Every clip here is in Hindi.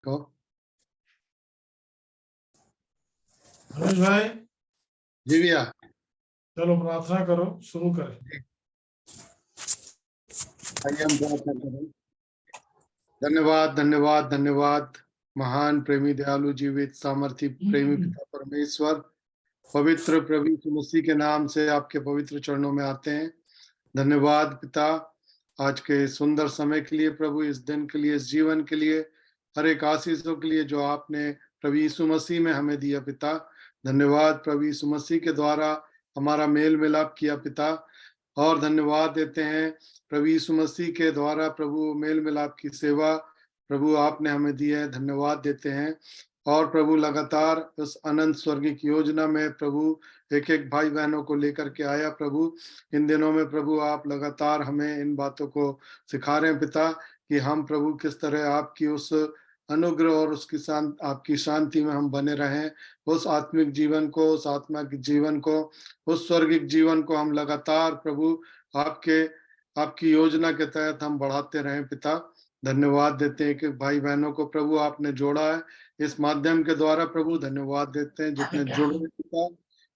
को रमेश भाई, जी भैया, चलो प्रार्थना करो, शुरू करें। आइए हम प्रार्थना करें। धन्यवाद धन्यवाद धन्यवाद महान प्रेमी दयालु जीवित सामर्थी प्रेमी पिता परमेश्वर, पवित्र प्रभु यीशु मसीह के नाम से आपके पवित्र चरणों में आते हैं। धन्यवाद पिता, आज के सुंदर समय के लिए प्रभु, इस दिन के लिए, इस जीवन के लिए, हर एक आशीषों के लिए जो आपने प्रभु यीशु मसीह में हमें दिया पिता। धन्यवाद प्रभु यीशु मसीह के द्वारा हमारा मेल मिलाप किया पिता, और धन्यवाद देते हैं प्रभु यीशु मसीह के द्वारा प्रभु मेल मिलाप की सेवा प्रभु आपने हमें दी है। धन्यवाद देते हैं। और प्रभु लगातार उस अनंत स्वर्गिक योजना में प्रभु एक एक भाई बहनों को लेकर के आया प्रभु। इन दिनों में प्रभु आप लगातार हमें इन बातों को सिखा रहे हैं पिता, कि हम प्रभु किस तरह आपकी उस अनुग्रह और उसकी आपकी शांति में हम बने रहें। उस आत्मिक जीवन को, उस आत्मा के जीवन को, उस स्वर्गिक जीवन को हम लगातार प्रभु आपके आपकी योजना के तहत हम बढ़ाते रहें पिता। धन्यवाद देते हैं कि भाई बहनों को प्रभु आपने जोड़ा है इस माध्यम के द्वारा प्रभु। धन्यवाद देते हैं जितने जुड़ रहे पिता,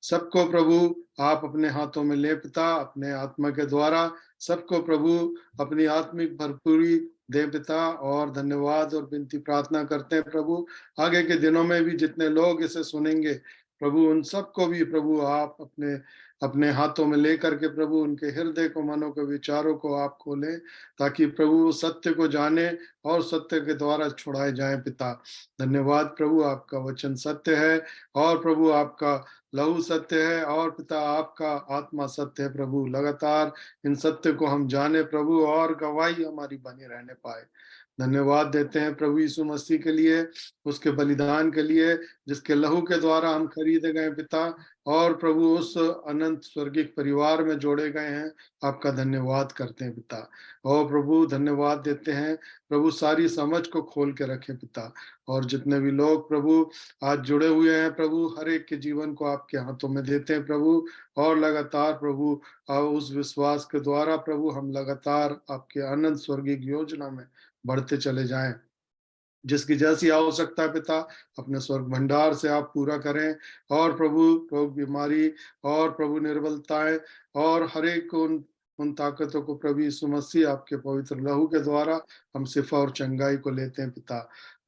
सबको प्रभु आप अपने हाथों में ले पिता, अपने आत्मा के द्वारा सबको प्रभु अपनी आत्मिक भरपूरी दे पिता। और धन्यवाद और विनती प्रार्थना करते हैं प्रभु, आगे के दिनों में भी जितने लोग इसे सुनेंगे प्रभु, उन सबको भी प्रभु आप अपने अपने हाथों में लेकर के प्रभु उनके हृदय को, मनों के विचारों को आप खोलें, ताकि प्रभु सत्य को जाने और सत्य के द्वारा छुड़ाए जाएं पिता। धन्यवाद प्रभु, आपका वचन सत्य है और प्रभु आपका लहू सत्य है और पिता आपका आत्मा सत्य है प्रभु। लगातार इन सत्य को हम जाने प्रभु और गवाही हमारी बनी रहने पाए। धन्यवाद देते हैं प्रभु यीशु मसीह के लिए, उसके बलिदान के लिए, जिसके लहू के द्वारा हम खरीदे गए पिता, और प्रभु उस अनंत स्वर्गिक परिवार में जोड़े गए हैं। आपका धन्यवाद करते हैं पिता। और प्रभु धन्यवाद देते हैं प्रभु, सारी समझ को खोल के रखें पिता। और जितने भी लोग प्रभु आज जुड़े हुए हैं प्रभु, हर एक के जीवन को आपके हाथों में देते हैं प्रभु। और लगातार प्रभु उस विश्वास के द्वारा प्रभु हम लगातार आपके अनंत स्वर्गिक योजना में बढ़ते चले जाएं। जिसकी जैसी आवश्यकता है पिता, अपने स्वर्ग भंडार से आप पूरा करें। और प्रभु रोग, बीमारी और प्रभु निर्बलताएं और हर एक उन ताकतों को प्रभु यीशु मसीह आपके पवित्र लहू के द्वारा हम शिफा और चंगाई को लेते हैं पिता।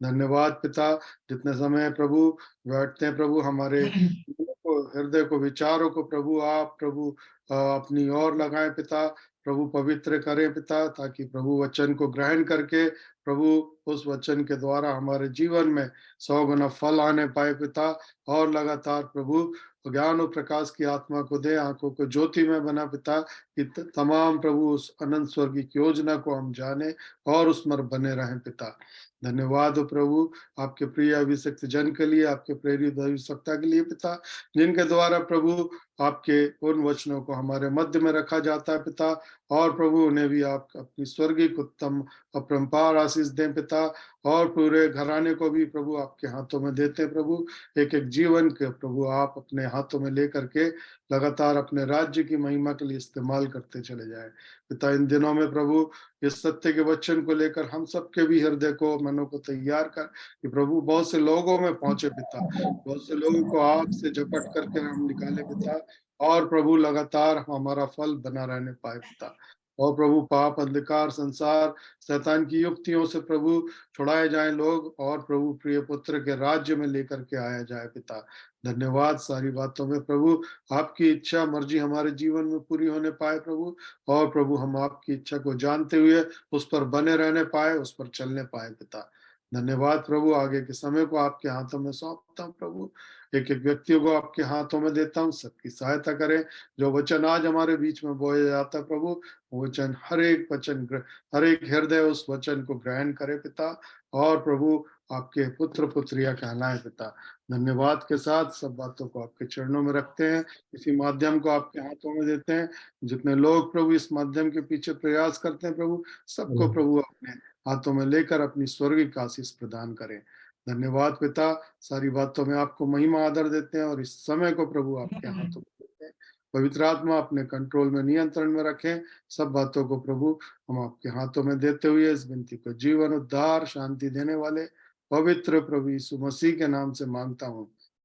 धन्यवाद पिता, जितने समय प्रभु बैठते हैं प्रभु, हमारे हृदय को, विचारों को प्रभु आप प्रभु अपनी ओर लगाएं पिता। प्रभु पवित्र करें पिता, ताकि प्रभु वचन को ग्रहण करके प्रभु उस वचन के द्वारा हमारे जीवन में 100 गुना फल आने पाए पिता। और लगातार प्रभु ज्ञान और प्रकाश की आत्मा को दे, आंखों को ज्योति में बना पिता, कि तमाम प्रभु उस अनंत स्वर्गिक योजना को हम जाने और उस पर बने रहें पिता। धन्यवाद हो प्रभु आपके प्रिय अभिषिक्त जन के लिए, आपके प्रेरित अभिषिक्ता के लिए पिता, जिनके द्वारा प्रभु आपके उन वचनों को हमारे मध्य में रखा जाता है पिता। और प्रभु उन्हें भी आप अपनी स्वर्गिक उत्तम अपरंपार आशीष दें पिता। और पूरे घराने को भी प्रभु आपके हाथों में देते हैं प्रभु। एक एक जीवन के प्रभु आप अपने हाथों में लेकर के लगातार अपने राज्य की महिमा के लिए इस्तेमाल करते चले जाए पिता। इन दिनों में प्रभु इस सत्य के वचन को लेकर हम सबके भी हृदय को, मनों को तैयार कर, कि प्रभु बहुत से लोगों में पहुंचे पिता, बहुत से लोगों को आग से झपट करके हम निकाले पिता। और प्रभु लगातार हमारा फल बना रहने पाए पिता। और प्रभु पाप, अंधकार, संसार, शैतान की युक्तियों से प्रभु छुड़ाए जाएं लोग, और प्रभु प्रिय पुत्र के राज्य में लेकर के आया जाए पिता। धन्यवाद सारी बातों में प्रभु, आपकी इच्छा मर्जी हमारे जीवन में पूरी होने पाए प्रभु। और प्रभु हम आपकी इच्छा को जानते हुए उस पर बने रहने पाए, उस पर चलने पाए पिता। धन्यवाद प्रभु, आगे के समय को आपके हाथों में सौंपता हूँ प्रभु। एक एक व्यक्तियों को आपके हाथों में देता हूँ, सबकी सहायता करें। जो वचन आज हमारे बीच में बोया जाता है प्रभु, वचन हर एक वचन, हर एक हृदय उस वचन को ग्रहण करे पिता। और प्रभु आपके पुत्र पुत्रिया कहलाए पिता। धन्यवाद के साथ सब बातों को आपके चरणों में रखते हैं, इसी माध्यम को आपके हाथों में देते हैं। जितने लोग प्रभु इस माध्यम के पीछे प्रयास करते हैं प्रभु, सबको प्रभु अपने हाथों में लेकर अपनी स्वर्गीय आशीष प्रदान करें। धन्यवाद पिता, सारी बातों में आपको महिमा आदर देते हैं, और इस समय को प्रभु आपके हाथों में देते हैं। पवित्र आत्मा अपने कंट्रोल में, नियंत्रण में रखें सब बातों को प्रभु। हम आपके हाथों में देते हुए इस विनती को जीवन, उद्धार, शांति देने वाले पवित्र प्रभु यीशु मसीह के नाम से मांगता हूँ,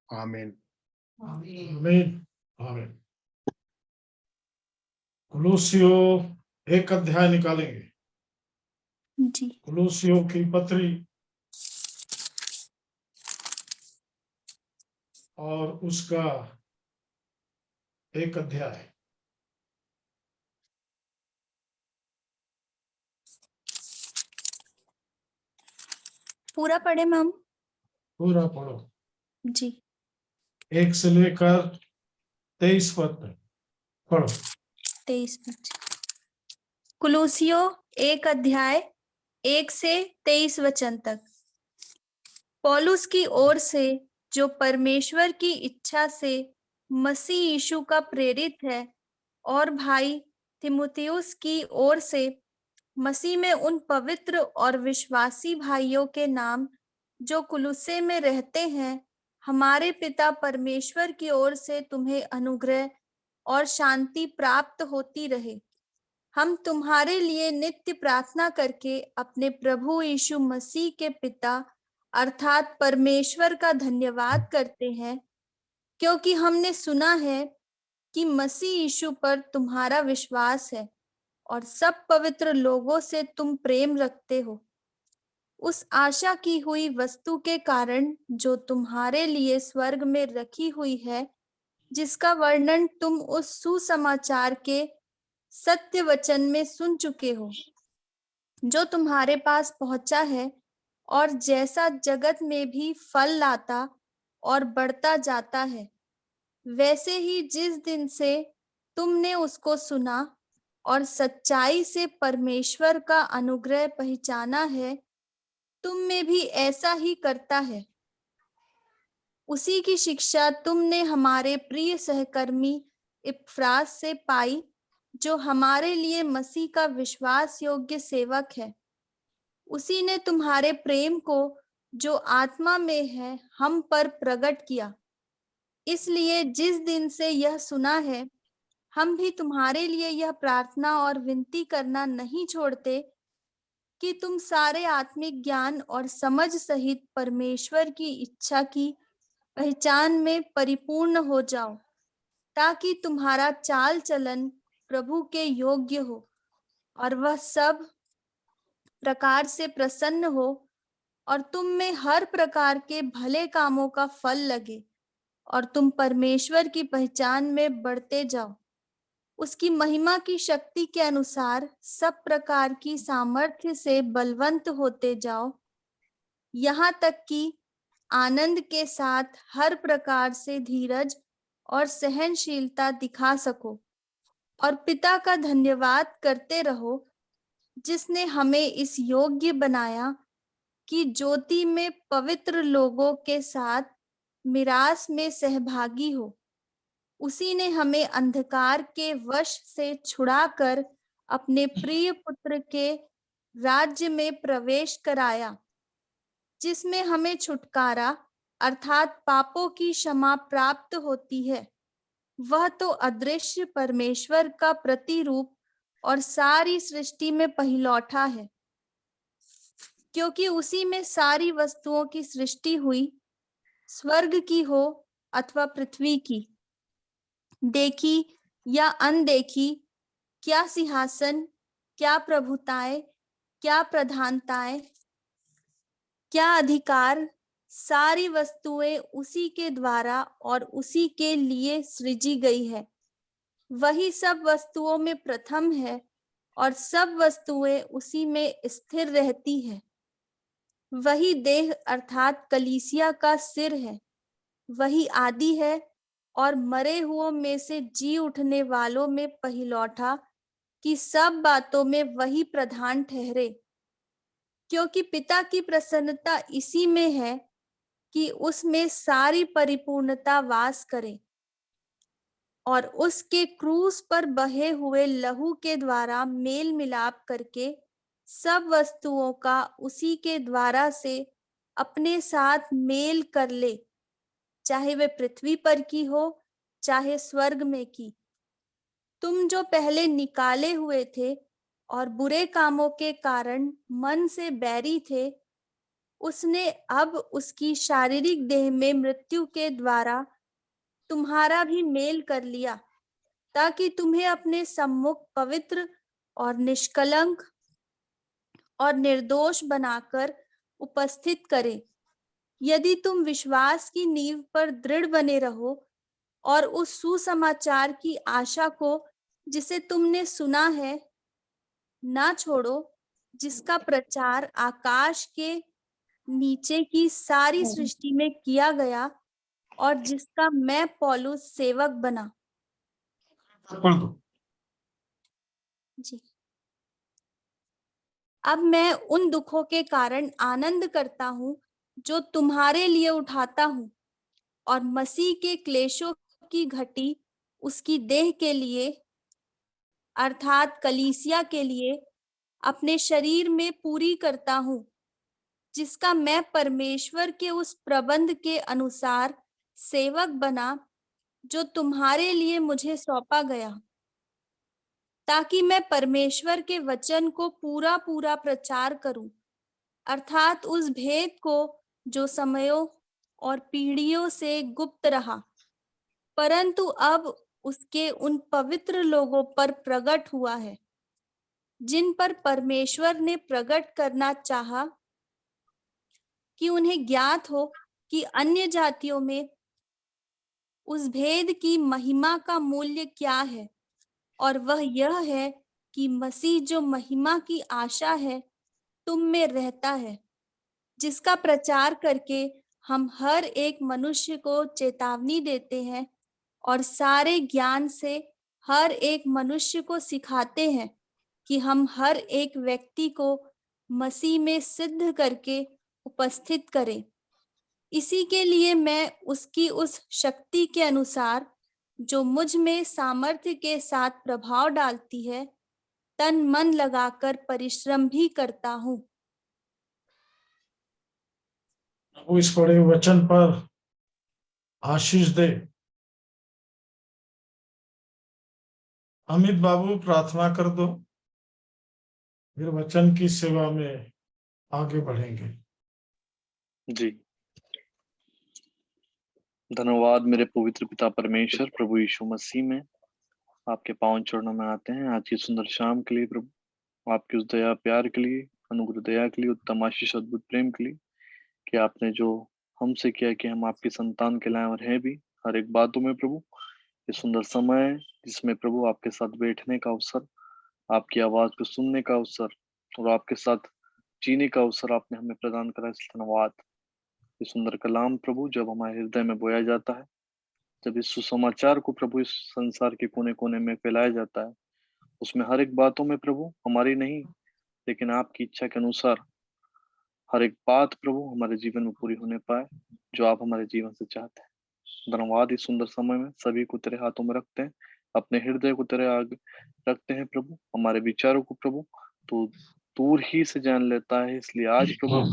आमीन। आमीन आमीन। कुलूसियों 1 अध्याय निकालेंगे। जी। कुलूसियों की पत्री और उसका 1 अध्याय। पूरा पढ़े मैम? पूरा पढ़ो, जी। 1 से लेकर 23 पद तक पढ़ो। 23 पद। कुलूसियों 1 अध्याय 1 से 23 वचन तक। पौलुस की ओर से, जो परमेश्वर की इच्छा से मसीह यीशु का प्रेरित है, और भाई तिमुथियुस की ओर से, मसीह में उन पवित्र और विश्वासी भाइयों के नाम जो कुलुस्से में रहते हैं, हमारे पिता परमेश्वर की ओर से तुम्हें अनुग्रह और शांति प्राप्त होती रहे। हम तुम्हारे लिए नित्य प्रार्थना करके अपने प्रभु यीशु मसीह के पिता अर्थात परमेश्वर का धन्यवाद करते हैं, क्योंकि हमने सुना है कि मसीह यीशु पर तुम्हारा विश्वास है और सब पवित्र लोगों से तुम प्रेम रखते हो, उस आशा की हुई वस्तु के कारण जो तुम्हारे लिए स्वर्ग में रखी हुई है, जिसका वर्णन तुम उस सुसमाचार के सत्य वचन में सुन चुके हो, जो तुम्हारे पास पहुंचा है और जैसा जगत में भी फल लाता और बढ़ता जाता है, वैसे ही जिस दिन से तुमने उसको सुना और सच्चाई से परमेश्वर का अनुग्रह पहचाना है, तुम में भी ऐसा ही करता है। उसी की शिक्षा तुमने हमारे प्रिय सहकर्मी इपफ्रास से पाई, जो हमारे लिए मसीह का विश्वास योग्य सेवक है। उसी ने तुम्हारे प्रेम को जो आत्मा में है हम पर प्रकट किया। इसलिए जिस दिन से यह सुना है, हम भी तुम्हारे लिए यह प्रार्थना और विनती करना नहीं छोड़ते कि तुम सारे आत्मिक ज्ञान और समझ सहित परमेश्वर की इच्छा की पहचान में परिपूर्ण हो जाओ, ताकि तुम्हारा चाल चलन प्रभु के योग्य हो और वह सब प्रकार से प्रसन्न हो और तुम में हर प्रकार के भले कामों का फल लगे और तुम परमेश्वर की पहचान में बढ़ते जाओ, उसकी महिमा की शक्ति के अनुसार सब प्रकार की सामर्थ्य से बलवंत होते जाओ, यहाँ तक कि आनंद के साथ हर प्रकार से धीरज और सहनशीलता दिखा सको और पिता का धन्यवाद करते रहो, जिसने हमें इस योग्य बनाया कि ज्योति में पवित्र लोगों के साथ मिरास में सहभागी हो। उसी ने हमें अंधकार के वश से छुड़ाकर अपने प्रिय पुत्र के राज्य में प्रवेश कराया, जिसमें हमें छुटकारा अर्थात पापों की क्षमा प्राप्त होती है। वह तो अदृश्य परमेश्वर का प्रतिरूप और सारी सृष्टि में पहिलौठा है, क्योंकि उसी में सारी वस्तुओं की सृष्टि हुई, स्वर्ग की हो अथवा पृथ्वी की, देखी या अनदेखी, क्या सिंहासन, क्या प्रभुताएं, क्या प्रधानताएं, क्या अधिकार, सारी वस्तुएं उसी के द्वारा और उसी के लिए सृजी गई है। वही सब वस्तुओं में प्रथम है और सब वस्तुएं उसी में स्थिर रहती है। वही देह अर्थात कलीसिया का सिर है। वही आदि है और मरे हुओं में से जी उठने वालों में पहिलौठा, कि सब बातों में वही प्रधान ठहरे, क्योंकि पिता की प्रसन्नता इसी में है कि उसमें सारी परिपूर्णता वास करे और उसके क्रूस पर बहे हुए लहू के द्वारा मेल मिलाप करके सब वस्तुओं का उसी के द्वारा से अपने साथ मेल कर ले, चाहे वे पृथ्वी पर की हो चाहे स्वर्ग में की। तुम जो पहले निकाले हुए थे और बुरे कामों के कारण मन से बैरी थे, उसने अब उसकी शारीरिक देह में मृत्यु के द्वारा तुम्हारा भी मेल कर लिया, ताकि तुम्हें अपने सम्मुख पवित्र और निष्कलंक और निर्दोष बनाकर उपस्थित करे। यदि तुम विश्वास की नींव पर दृढ़ बने रहो और उस सुसमाचार की आशा को जिसे तुमने सुना है ना छोड़ो, जिसका प्रचार आकाश के नीचे की सारी सृष्टि में किया गया और जिसका मैं पौलुस सेवक बना। पढ़ दो। जी। अब मैं उन दुखों के कारण आनंद करता हूँ जो तुम्हारे लिए उठाता हूँ, और मसीह के क्लेशों की घटी उसकी देह के लिए अर्थात कलीसिया के लिए अपने शरीर में पूरी करता हूँ, जिसका मैं परमेश्वर के उस प्रबंध के अनुसार सेवक बना जो तुम्हारे लिए मुझे सौंपा गया, ताकि मैं परमेश्वर के वचन को पूरा पूरा प्रचार करूं, अर्थात उस भेद को जो समयों और पीढ़ियों से गुप्त रहा, परंतु अब उसके उन पवित्र लोगों पर प्रकट हुआ है, जिन पर परमेश्वर ने प्रकट करना चाहा कि उन्हें ज्ञात हो कि अन्य जातियों में उस भेद की महिमा का मूल्य क्या है, और वह यह है कि मसीह जो महिमा की आशा है तुम में रहता है, जिसका प्रचार करके हम हर एक मनुष्य को चेतावनी देते हैं और सारे ज्ञान से हर एक मनुष्य को सिखाते हैं कि हम हर एक व्यक्ति को मसीह में सिद्ध करके उपस्थित करें। इसी के लिए मैं उसकी उस शक्ति के अनुसार जो मुझ में सामर्थ्य के साथ प्रभाव डालती है, तन मन लगाकर परिश्रम भी करता हूँ। प्रभु इस पढ़े वचन पर आशीष दे। अमित बाबू प्रार्थना कर दो, फिर वचन की सेवा में आगे बढ़ेंगे। जी, धन्यवाद मेरे पवित्र पिता परमेश्वर, प्रभु यीशु मसीह में आपके पावन चरणों में आते हैं आज की सुंदर शाम के लिए। प्रभु आपकी उस दया प्यार के लिए, अनुग्रह दया के लिए, उत्तम आशीष अद्भुत प्रेम के लिए कि आपने जो हमसे किया कि हम आपकी संतान कहलाएं और हैं भी हर एक बातों में। प्रभु ये सुंदर समय है जिसमें प्रभु आपके साथ बैठने का अवसर, आपकी आवाज को सुनने का अवसर और आपके साथ जीने का अवसर आपने हमें प्रदान करा। इसलिए धन्यवाद। ये सुंदर कलाम प्रभु जब हमारे हृदय में बोया जाता है, जब इस सुसमाचार को प्रभु इस संसार के कोने कोने में फैलाया जाता है, उसमें हर एक बातों में प्रभु हमारी नहीं लेकिन आपकी इच्छा के अनुसार हर एक बात प्रभु हमारे जीवन में पूरी होने पाए जो आप हमारे जीवन से चाहते हैं। धन्यवाद। इस सुंदर समय में सभी को तेरे हाथों में रखते हैं, अपने हृदय को तेरे आगे रखते हैं प्रभु। हमारे विचारों को प्रभु तो दूर ही से जान लेता है, इसलिए आज प्रभु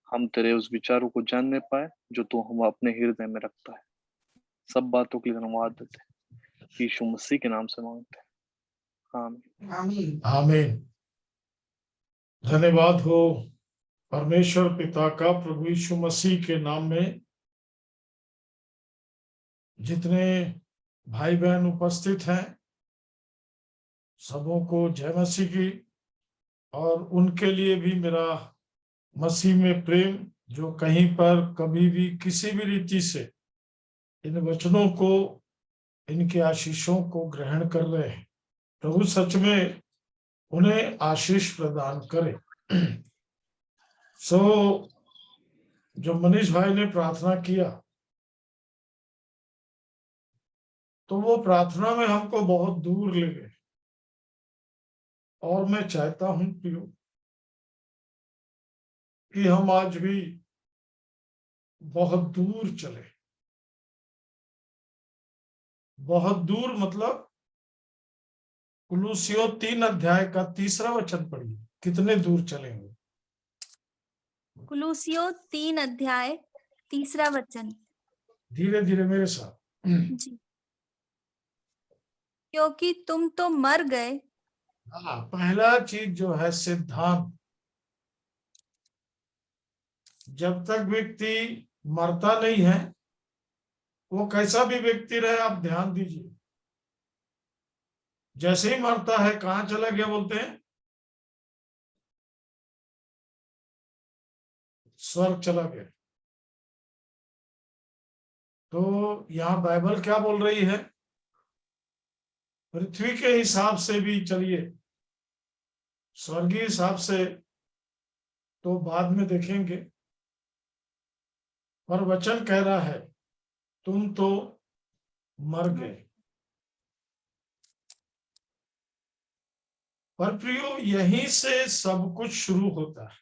हम तेरे उस विचारों को जानने पाए जो तू हम अपने हृदय में रखता है। सब बातों के लिए धन्यवाद देते हैं, यीशु मसीह के नाम से मांगते हैं, आमीन। आमीन। धन्यवाद हो परमेश्वर पिता का, प्रभु यीशु मसीह के नाम में। जितने भाई बहन उपस्थित हैं सबों को जय मसीह की, और उनके लिए भी मेरा मसीह में प्रेम, जो कहीं पर कभी भी किसी भी रीति से इन वचनों को, इनके आशीषों को ग्रहण कर रहे हैं। प्रभु सच में उन्हें आशीष प्रदान करे। जो मनीष भाई ने प्रार्थना किया, तो वो प्रार्थना में हमको बहुत दूर ले गए, और मैं चाहता हूं कि हम आज भी बहुत दूर चले। बहुत दूर मतलब कुलुस्सियों 3 अध्याय का 3 वचन पढ़िए, कितने दूर चलेंगे। कुलुस्सियों 3 अध्याय 3 वचन। धीरे धीरे मेरे साथ। जी। क्योंकि तुम तो मर गए। हाँ, पहला चीज जो है सिद्धांत। जब तक व्यक्ति मरता नहीं है, वो कैसा भी व्यक्ति रहे, आप ध्यान दीजिए, जैसे ही मरता है कहाँ चला गया बोलते हैं? स्वर्ग चला गया। तो यहाँ बाइबल क्या बोल रही है? पृथ्वी के हिसाब से भी चलिए, स्वर्गीय हिसाब से तो बाद में देखेंगे, पर वचन कह रहा है तुम तो मर गए। पर प्रियो, यहीं से सब कुछ शुरू होता है।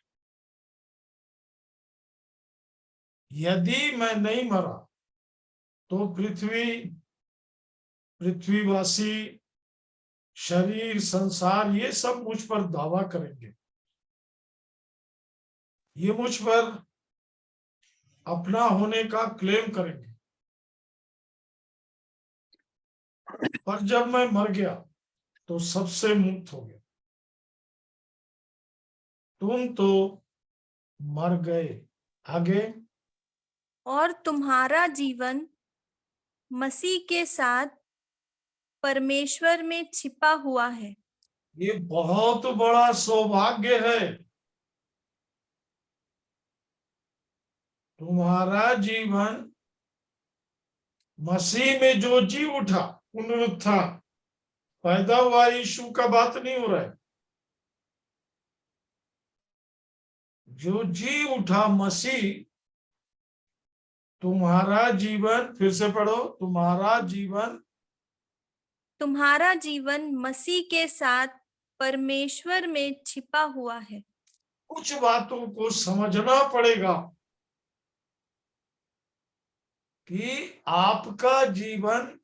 यदि मैं नहीं मरा तो पृथ्वीवासी, शरीर, संसार, ये सब मुझ पर दावा करेंगे, ये मुझ पर अपना होने का क्लेम करेंगे। पर जब मैं मर गया तो सबसे मुक्त हो गया। तुम तो मर गए। आगे, और तुम्हारा जीवन मसीह के साथ परमेश्वर में छिपा हुआ है। ये बहुत बड़ा सौभाग्य है। तुम्हारा जीवन मसीह में जो जी उठा, पुनरुत्थान, पैदा हुआ यीशु का बात नहीं हो रहा है, जो जी उठा मसीह, तुम्हारा जीवन, फिर से पढ़ो, तुम्हारा जीवन मसीह के साथ परमेश्वर में छिपा हुआ है। कुछ बातों को समझना पड़ेगा कि आपका जीवन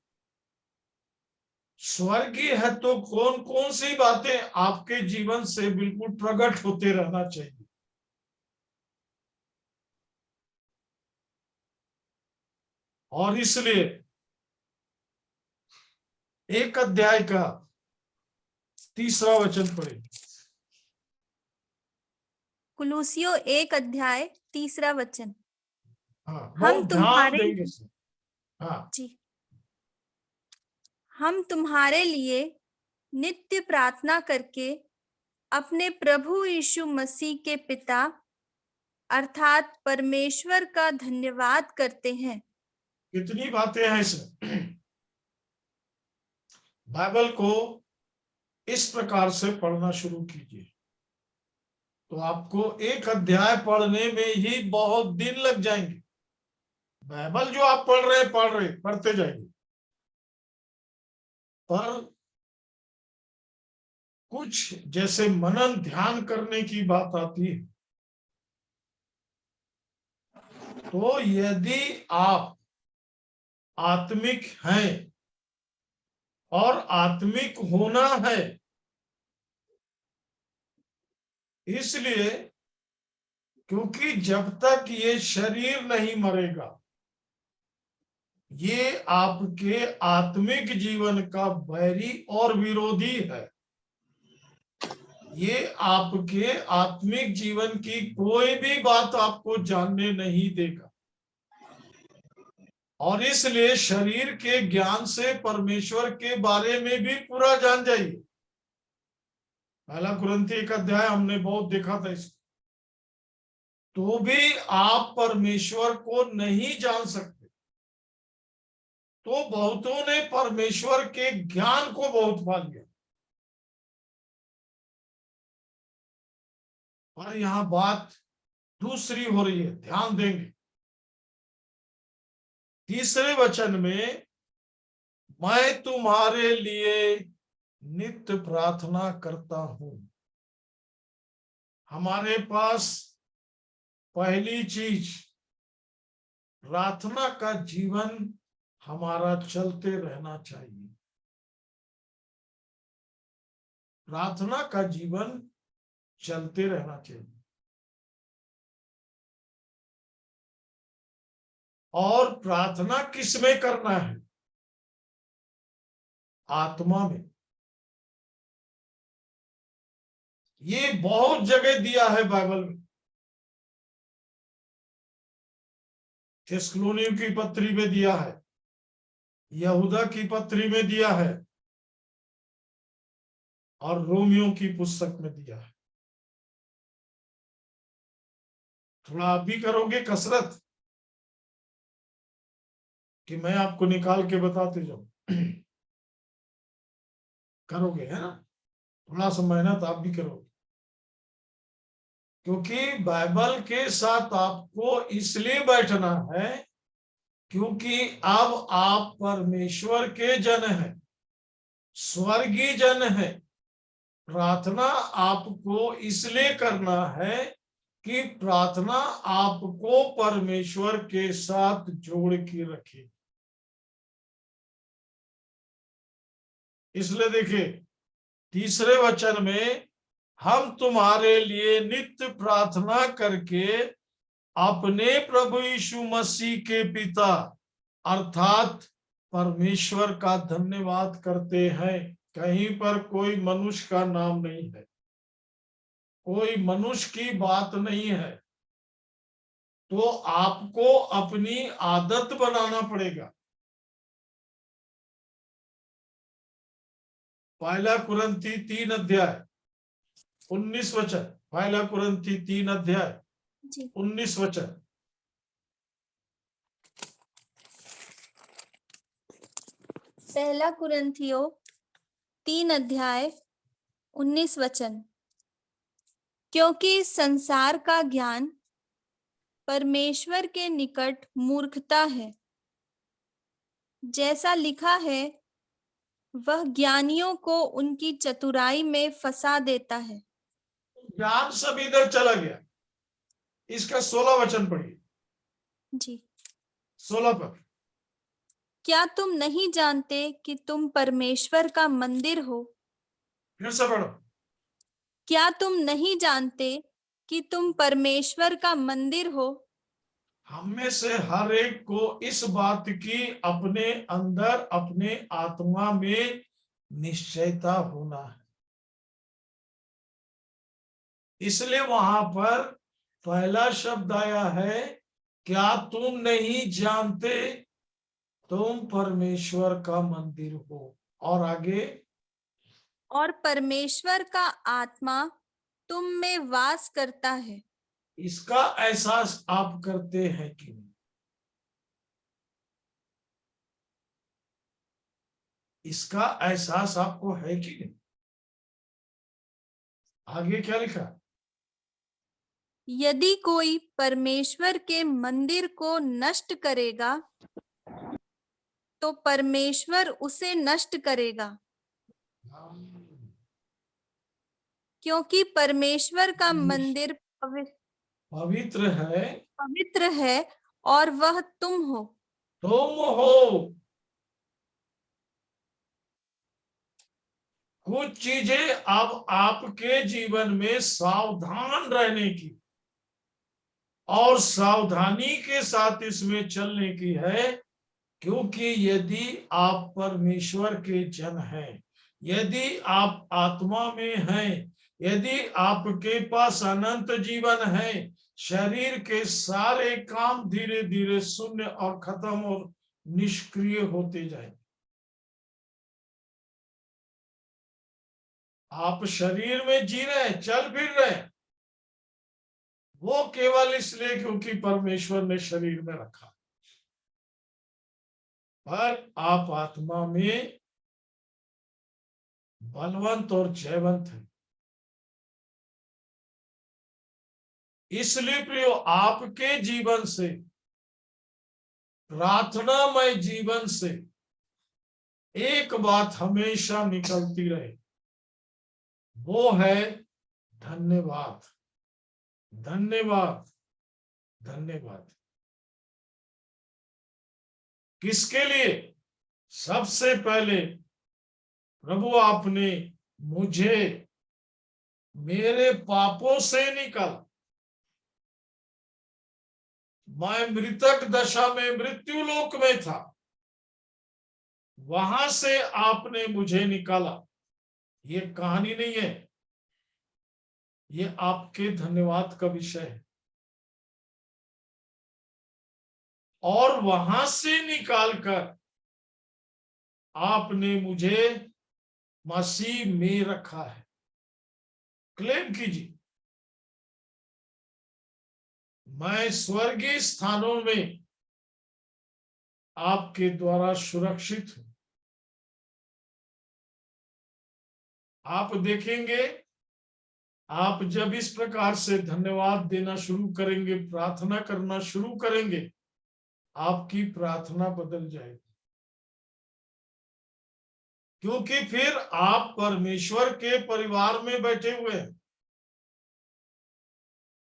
स्वर्गीय है, तो कौन कौन सी बातें आपके जीवन से बिल्कुल प्रकट होते रहना चाहिए। और इसलिए एक अध्याय का 3रा वचन पढ़े। कुलूसियों 1 अध्याय 3रा वचन। हाँ, हम बहुत ध्यान तुम्हारे देंगे इसे। हाँ, जी, हम तुम्हारे लिए नित्य प्रार्थना करके अपने प्रभु यीशु मसीह के पिता अर्थात परमेश्वर का धन्यवाद करते हैं। कितनी बातें हैं इसमें। बाइबल को इस प्रकार से पढ़ना शुरू कीजिए तो आपको एक अध्याय पढ़ने में ही बहुत दिन लग जाएंगे। बाइबल जो आप पढ़ते जाएंगे, पर कुछ जैसे मनन ध्यान करने की बात आती है, तो यदि आप आत्मिक हैं और आत्मिक होना है, इसलिए क्योंकि जब तक ये शरीर नहीं मरेगा, ये आपके आत्मिक जीवन का बैरी और विरोधी है। ये आपके आत्मिक जीवन की कोई भी बात आपको जानने नहीं देगा, और इसलिए शरीर के ज्ञान से परमेश्वर के बारे में भी पूरा जान जाइए। पहला कुरिन्थी 1 अध्याय हमने बहुत देखा था इसको, तो भी आप परमेश्वर को नहीं जान सकते। तो बहुतों ने परमेश्वर के ज्ञान को बहुत पा लिया, पर यहां बात दूसरी हो रही है, ध्यान देंगे। 3रे वचन में, मैं तुम्हारे लिए नित्य प्रार्थना करता हूं। हमारे पास पहली चीज, प्रार्थना का जीवन हमारा चलते रहना चाहिए। प्रार्थना का जीवन चलते रहना चाहिए। और प्रार्थना किस में करना है? आत्मा में। ये बहुत जगह दिया है बाइबल में। थिस्सलुनीकियों की पत्री में दिया है, यहूदा की पत्री में दिया है और रोमियो की पुस्तक में दिया है। थोड़ा आप भी करोगे कसरत कि मैं आपको निकाल के बताते जाऊं? करोगे, है ना? थोड़ा सा मेहनत आप भी करोगे, क्योंकि बाइबल के साथ आपको इसलिए बैठना है क्योंकि अब आप परमेश्वर के जन हैं, स्वर्गीय जन हैं। प्रार्थना आपको इसलिए करना है कि प्रार्थना आपको परमेश्वर के साथ जोड़ के रखे। इसलिए देखिए, तीसरे वचन में, हम तुम्हारे लिए नित्य प्रार्थना करके अपने प्रभु यीशु मसीह के पिता अर्थात परमेश्वर का धन्यवाद करते हैं। कहीं पर कोई मनुष्य का नाम नहीं है, कोई मनुष्य की बात नहीं है, तो आपको अपनी आदत बनाना पड़ेगा। पहला कुरिन्थी 3 अध्याय 19 वचन, पहला कुरिन्थी 3 अध्याय जी 19 वचन। पहला कुरिन्थियों 3 अध्याय 19 वचन। क्योंकि संसार का ज्ञान परमेश्वर के निकट मूर्खता है, जैसा लिखा है, वह ज्ञानियों को उनकी चतुराई में फंसा देता है। ज्ञान सब इधर चला गया। इसका 16 वचन पढ़िए, जी 16 पर। क्या तुम नहीं जानते कि तुम परमेश्वर का मंदिर हो? फिर से पढ़ो। क्या तुम नहीं जानते कि तुम परमेश्वर का मंदिर हो? हम में से हर एक को इस बात की अपने अंदर, अपने आत्मा में निश्चयता होना है। इसलिए वहां पर पहला शब्द आया है, क्या तुम नहीं जानते तुम परमेश्वर का मंदिर हो। और आगे, और परमेश्वर का आत्मा तुम में वास करता है। इसका एहसास आप करते हैं कि नहीं? इसका एहसास आपको है कि नहीं? आगे क्या लिखा? यदि कोई परमेश्वर के मंदिर को नष्ट करेगा तो परमेश्वर उसे नष्ट करेगा, क्योंकि परमेश्वर का मंदिर पवित्र है, पवित्र है और वह तुम हो। तुम हो। कुछ चीजें अब आपके जीवन में सावधान रहने की और सावधानी के साथ इसमें चलने की है, क्योंकि यदि आप परमेश्वर के जन हैं, यदि आप आत्मा में हैं, यदि आपके पास अनंत जीवन है, शरीर के सारे काम धीरे धीरे शून्य और खत्म और निष्क्रिय होते जाएंगे। आप शरीर में जी रहे हैं, चल फिर रहे हैं, वो केवल इसलिए क्योंकि परमेश्वर ने शरीर में रखा, पर आप आत्मा में बलवंत और जयवंत है। इसलिए प्रियो, आपके जीवन से, प्रार्थनामय जीवन से एक बात हमेशा निकलती रहे, वो है धन्यवाद, धन्यवाद, धन्यवाद। किसके लिए? सबसे पहले, प्रभु आपने मुझे मेरे पापों से निकाला। मैं मृतक दशा में मृत्यु लोक में था, वहां से आपने मुझे निकाला। ये कहानी नहीं है, ये आपके धन्यवाद का विषय है। और वहां से निकालकर आपने मुझे मसीह में रखा है। क्लेम कीजिए, मैं स्वर्गीय स्थानों में आपके द्वारा सुरक्षित हूं। आप देखेंगे, आप जब इस प्रकार से धन्यवाद देना शुरू करेंगे, प्रार्थना करना शुरू करेंगे, आपकी प्रार्थना बदल जाएगी, क्योंकि फिर आप परमेश्वर के परिवार में बैठे हुए हैं।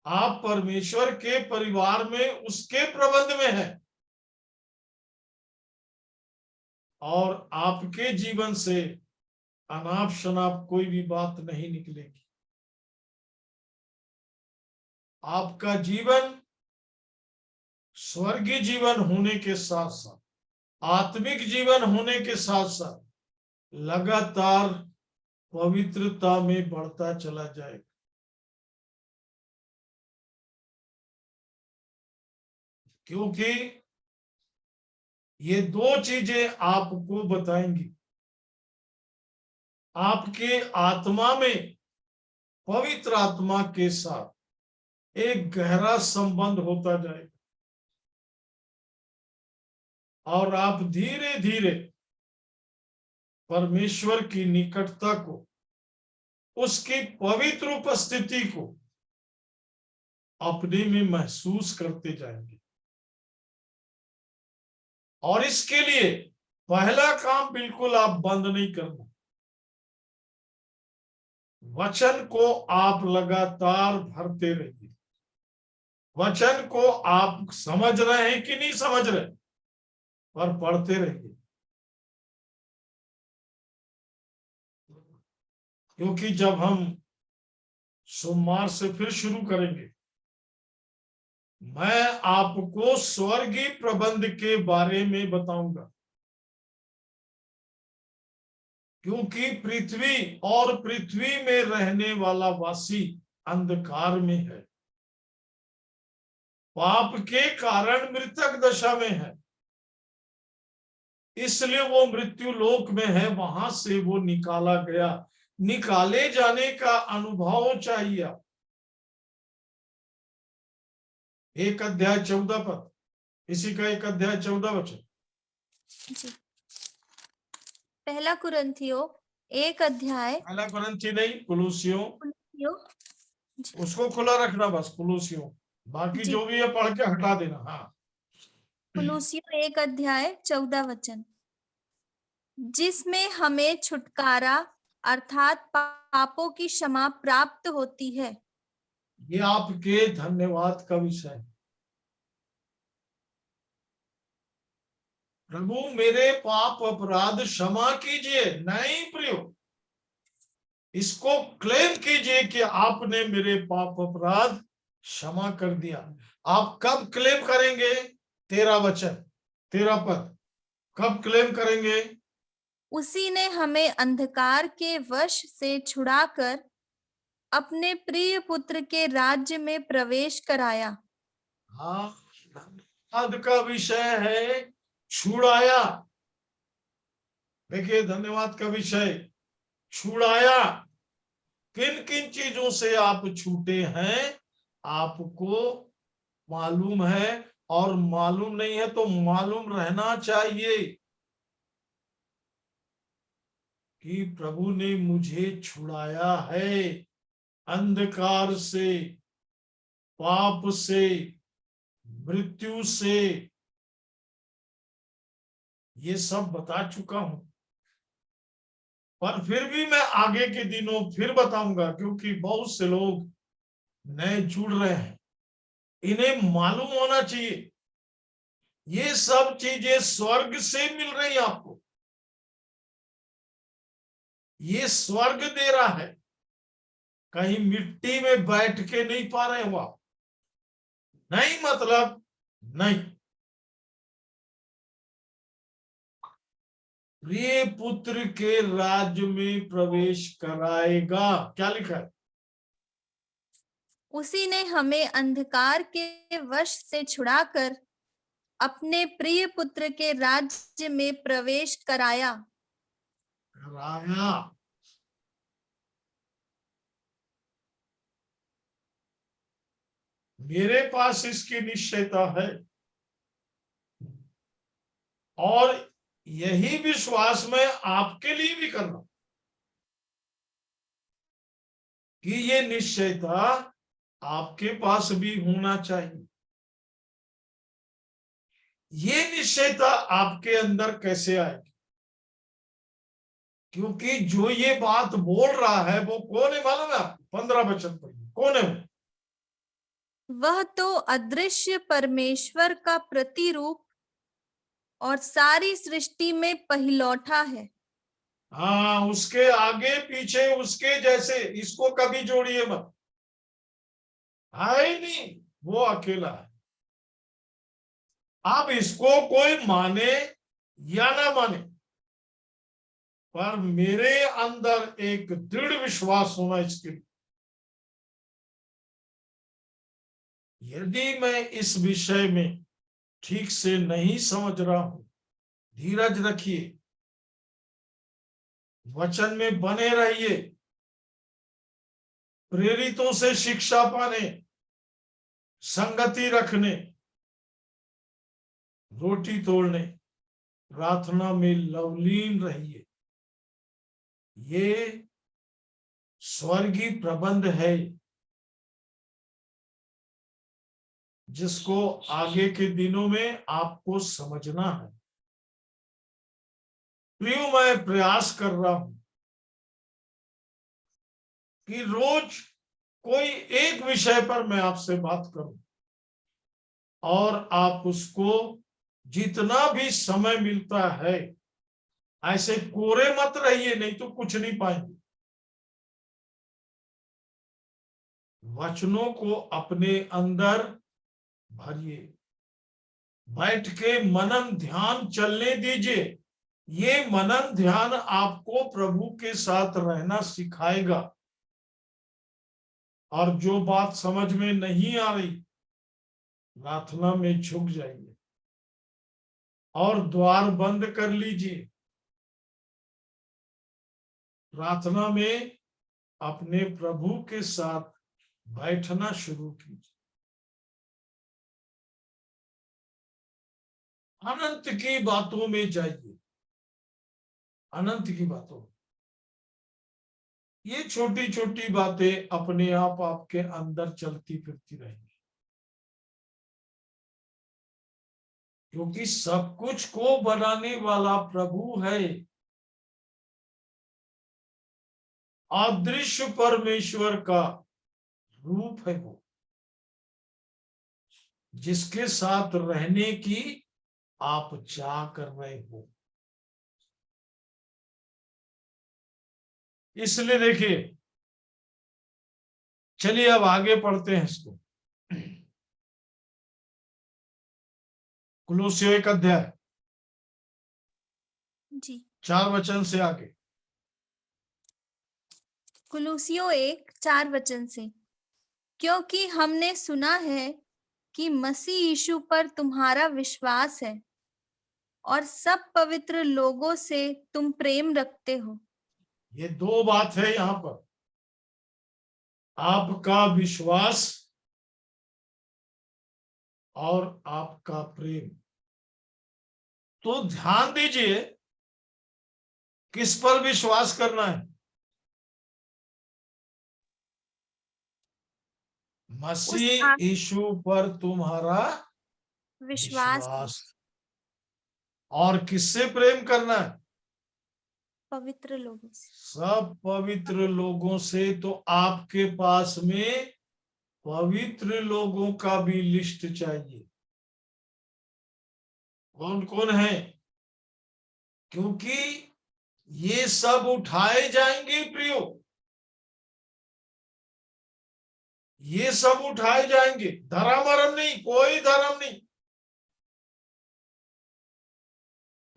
आप परमेश्वर के परिवार में उसके प्रबंध में हैं और आपके जीवन से अनाप शनाप कोई भी बात नहीं निकलेगी। आपका जीवन स्वर्गीय जीवन होने के साथ साथ, आत्मिक जीवन होने के साथ साथ लगातार पवित्रता में बढ़ता चला जाएगा। क्योंकि ये दो चीजें आपको बताएंगी, आपके आत्मा में पवित्र आत्मा के साथ एक गहरा संबंध होता जाएगा और आप धीरे धीरे परमेश्वर की निकटता को, उसकी पवित्र उपस्थिति को अपने में महसूस करते जाएंगे। और इसके लिए पहला काम बिल्कुल आप बंद नहीं करना, वचन को आप लगातार भरते रहिए। वचन को आप समझ रहे हैं कि नहीं समझ रहे, पर पढ़ते रहिए, क्योंकि जब हम सोमवार से फिर शुरू करेंगे, मैं आपको स्वर्गीय प्रबंध के बारे में बताऊंगा, क्योंकि पृथ्वी और पृथ्वी में रहने वाला वासी अंधकार में है, पाप के कारण मृतक दशा में है, इसलिए वो मृत्यु लोक में है। वहां से वो निकाला गया, निकाले जाने का अनुभव चाहिए। 1 अध्याय 14 पद, इसी का 1 अध्याय 14 वचन। जी, पहला कुरिन्थियों 1 अध्याय, पहला कुरिन्थी नहीं, कुलूसियों, जी, उसको खुला रखना बस, कुलूसियों, बाकी जी। जो भी है पढ़ के हटा देना। हाँ, कुलूसियों 1 अध्याय 14 वचन, जिसमें हमें छुटकारा अर्थात पापों की क्षमा प्राप्त होती है। ये आपके धन्यवाद का विषय है। प्रभु मेरे पाप अपराध क्षमा कीजिए, नहीं प्रियो, इसको क्लेम कीजिए कि आपने मेरे पाप अपराध क्षमा कर दिया। आप कब क्लेम करेंगे? 13 वचन, 13 पद, कब क्लेम करेंगे? उसी ने हमें अंधकार के वश से छुड़ाकर अपने प्रिय पुत्र के राज्य में प्रवेश कराया। हाँ, धन्यवाद का विषय है छुड़ाया। देखिए, धन्यवाद का विषय छुड़ाया। किन किन चीजों से आप छूटे हैं आपको मालूम है, और मालूम नहीं है तो मालूम रहना चाहिए कि प्रभु ने मुझे छुड़ाया है अंधकार से, पाप से, मृत्यु से। ये सब बता चुका हूं, पर फिर भी मैं आगे के दिनों फिर बताऊंगा, क्योंकि बहुत से लोग नए जुड़ रहे हैं, इन्हें मालूम होना चाहिए ये सब चीजें स्वर्ग से मिल रही है आपको। ये स्वर्ग दे रहा है, कहीं मिट्टी में बैठ के नहीं पा रहे हो आप। नहीं मतलब नहीं, प्रिय पुत्र के राज्य में प्रवेश कराएगा। क्या लिखा है? उसी ने हमें अंधकार के वश से छुड़ाकर अपने प्रिय पुत्र के राज्य में प्रवेश कराया। मेरे पास इसकी निश्चयता है और यही विश्वास मैं आपके लिए भी कर रहा हूं कि ये निश्चयता आपके पास भी होना चाहिए। ये निश्चयता आपके अंदर कैसे आएगी? क्योंकि जो ये बात बोल रहा है वो कौन है मालूम है आपको? 15 वचन पढ़िए, कौन है वो? वह तो अदृश्य परमेश्वर का प्रतिरूप और सारी सृष्टि में पहिलौठा है। हाँ, उसके आगे पीछे उसके जैसे, इसको कभी जोड़िए मत, है ही नहीं, वो अकेला है। अब इसको कोई माने या ना माने, पर मेरे अंदर एक दृढ़ विश्वास होना इसके लिए। यदि मैं इस विषय में ठीक से नहीं समझ रहा हूं, धीरज रखिए, वचन में बने रहिए, प्रेरितों से शिक्षा पाने, संगति रखने, रोटी तोड़ने, प्रार्थना में लवलीन रहिए। ये स्वर्गीय प्रबंध है जिसको आगे के दिनों में आपको समझना है। प्रियो, मैं प्रयास कर रहा हूं कि रोज कोई एक विषय पर मैं आपसे बात करूं और आप उसको जितना भी समय मिलता है, ऐसे कोरे मत रहिए, नहीं तो कुछ नहीं पाएंगे। वचनों को अपने अंदर भरिए, बैठ के मनन ध्यान चलने दीजिए। ये मनन ध्यान आपको प्रभु के साथ रहना सिखाएगा। और जो बात समझ में नहीं आ रही, प्रार्थना में झुक जाइए और द्वार बंद कर लीजिए। प्रार्थना में अपने प्रभु के साथ बैठना शुरू कीजिए। अनंत की बातों में जाइए, अनंत की बातों में। ये छोटी छोटी बातें अपने आप आपके अंदर चलती फिरती रहेंगी, क्योंकि सब कुछ को बनाने वाला प्रभु है। अदृश्य परमेश्वर का रूप है वो, जिसके साथ रहने की आप चाह कर रहे हो। इसलिए देखिए, चलिए अब आगे पढ़ते हैं इसको। कुलुस्सियों 1 अध्याय जी, 4 वचन से आगे। कुलुस्सियों 1:4 से, क्योंकि हमने सुना है कि मसीह यीशु पर तुम्हारा विश्वास है और सब पवित्र लोगों से तुम प्रेम रखते हो। ये दो बात है यहां पर, आपका विश्वास और आपका प्रेम। तो ध्यान दीजिए, किस पर विश्वास करना है? मसीह यीशु पर तुम्हारा विश्वास। और किससे प्रेम करना है? पवित्र लोगों से। सब पवित्र लोगों से। तो आपके पास में पवित्र लोगों का भी लिस्ट चाहिए, कौन कौन है? क्योंकि ये सब उठाए जाएंगे प्रियो, ये सब उठाए जाएंगे। धर्म अरम नहीं, कोई धर्म नहीं,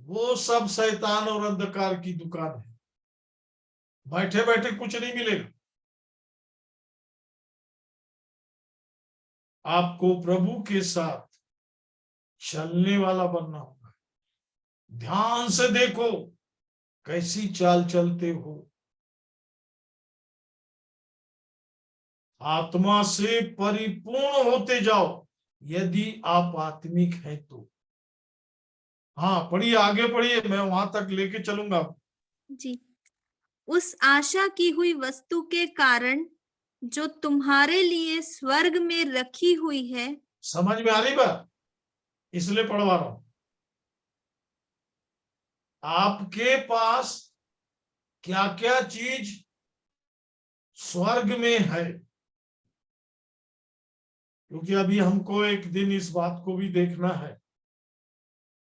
वो सब शैतान और अंधकार की दुकान है। बैठे बैठे कुछ नहीं मिलेगा। आपको प्रभु के साथ चलने वाला बनना होगा। ध्यान से देखो कैसी चाल चलते हो। आत्मा से परिपूर्ण होते जाओ यदि आप आत्मिक हैं तो। हाँ पढ़िए, आगे पढ़िए, मैं वहां तक लेके चलूंगा। जी। उस आशा की हुई वस्तु के कारण जो तुम्हारे लिए स्वर्ग में रखी हुई है। समझ में आ रही बात? इसलिए पढ़वा रहा हूं। आपके पास क्या क्या चीज स्वर्ग में है, क्योंकि अभी हमको एक दिन इस बात को भी देखना है।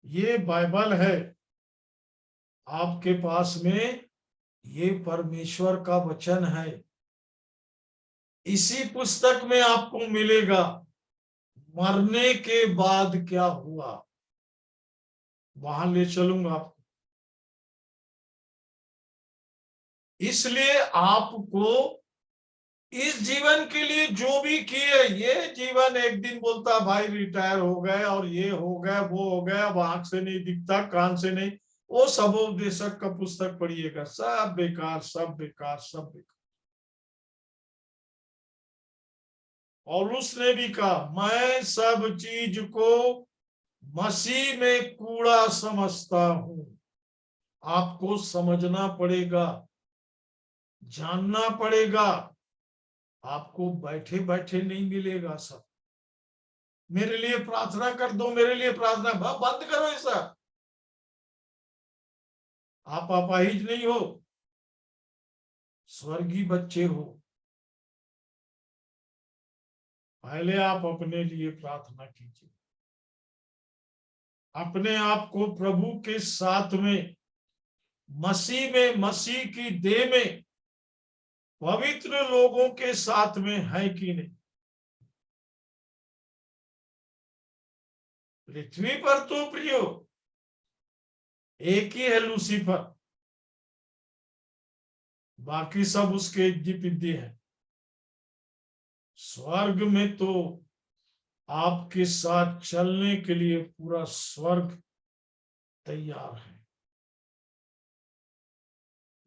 ये बाइबल है आपके पास में, ये परमेश्वर का वचन है। इसी पुस्तक में आपको मिलेगा मरने के बाद क्या हुआ, वहां ले चलूंगा आपको। इसलिए आपको इस जीवन के लिए जो भी किए, ये जीवन एक दिन बोलता भाई रिटायर हो गए और ये हो गया वो हो गया, अब आंख से नहीं दिखता कान से नहीं, वो सबोपदेशक का पुस्तक पढ़िएगा, सब बेकार सब बेकार सब बेकार। और उसने भी कहा मैं सब चीज को मसीह में कूड़ा समझता हूं। आपको समझना पड़ेगा, जानना पड़ेगा। आपको बैठे बैठे नहीं मिलेगा सब। मेरे लिए प्रार्थना कर दो, मेरे लिए प्रार्थना, बंद करो ऐसा। आप अपाहिज नहीं हो, स्वर्गीय बच्चे हो। पहले आप अपने लिए प्रार्थना कीजिए, अपने आप को प्रभु के साथ में, मसीह की देह में पवित्र लोगों के साथ में है कि नहीं। पृथ्वी पर तो प्रियो एक ही है लूसीफर, बाकी सब उसके जिपिद्दे हैं। स्वर्ग में तो आपके साथ चलने के लिए पूरा स्वर्ग तैयार है।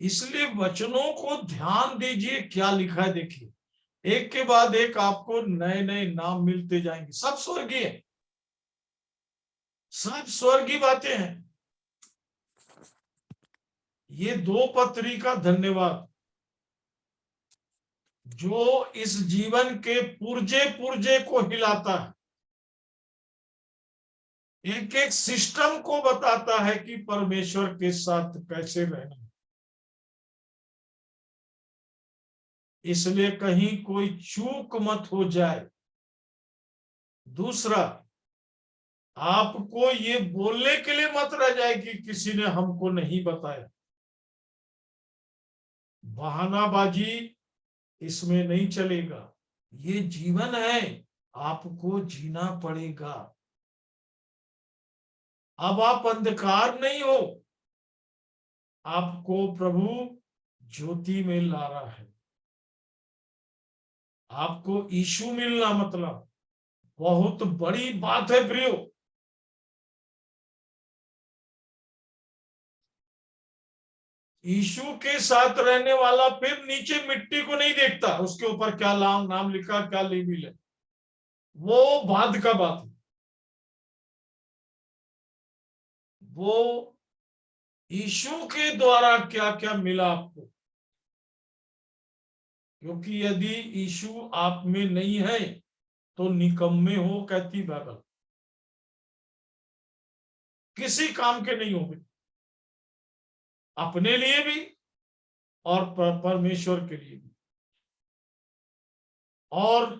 इसलिए वचनों को ध्यान दीजिए क्या लिखा है। देखिए एक के बाद एक आपको नए नए नाम मिलते जाएंगे, सब स्वर्गीय, सब स्वर्गीय बातें हैं। ये 2 पत्री का धन्यवाद जो इस जीवन के पुर्जे पुर्जे को हिलाता है, एक एक सिस्टम को बताता है कि परमेश्वर के साथ कैसे रहना। इसलिए कहीं कोई चूक मत हो जाए। दूसरा, आपको ये बोलने के लिए मत रह जाए कि किसी ने हमको नहीं बताया। बहानाबाजी इसमें नहीं चलेगा। ये जीवन है, आपको जीना पड़ेगा। अब आप अंधकार नहीं हो, आपको प्रभु ज्योति में ला रहा है। आपको यीशु मिलना मतलब बहुत बड़ी बात है प्रियो। यीशु के साथ रहने वाला फिर नीचे मिट्टी को नहीं देखता, उसके ऊपर क्या नाम लिखा क्या लेबल है, वो बाद का बात है। वो यीशु के द्वारा क्या क्या मिला आपको, क्योंकि यदि यीशु आप में नहीं है तो निकम्मे हो, कहती बाइबल, किसी काम के नहीं होंगे, अपने लिए भी और परमेश्वर के लिए भी और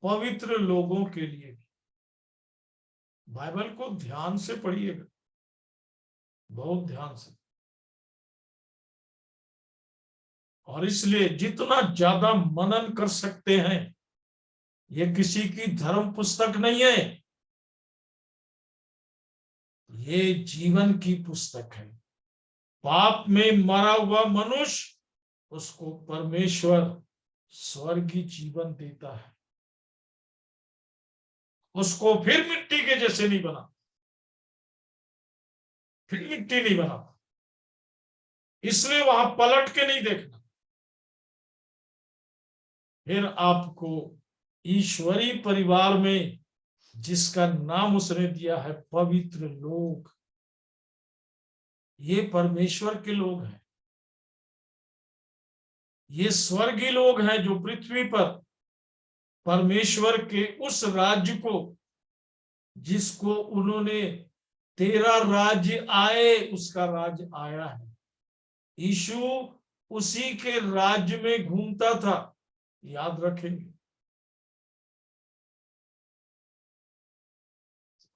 पवित्र लोगों के लिए भी। बाइबल को ध्यान से पढ़िएगा, बहुत ध्यान से। और इसलिए जितना ज्यादा मनन कर सकते हैं, ये किसी की धर्म पुस्तक नहीं है, ये जीवन की पुस्तक है। पाप में मरा हुआ मनुष्य, उसको परमेश्वर स्वर्गीय जीवन देता है, उसको फिर मिट्टी के जैसे नहीं बना, फिर मिट्टी नहीं बनाता, इसलिए वहां पलट के नहीं देखना। फिर आपको ईश्वरीय परिवार में, जिसका नाम उसने दिया है पवित्र लोग, ये परमेश्वर के लोग हैं, ये स्वर्गीय लोग हैं जो पृथ्वी पर परमेश्वर के उस राज्य को, जिसको उन्होंने तेरा राज्य आए, उसका राज्य आया है। यीशु उसी के राज्य में घूमता था, याद रखेंगे।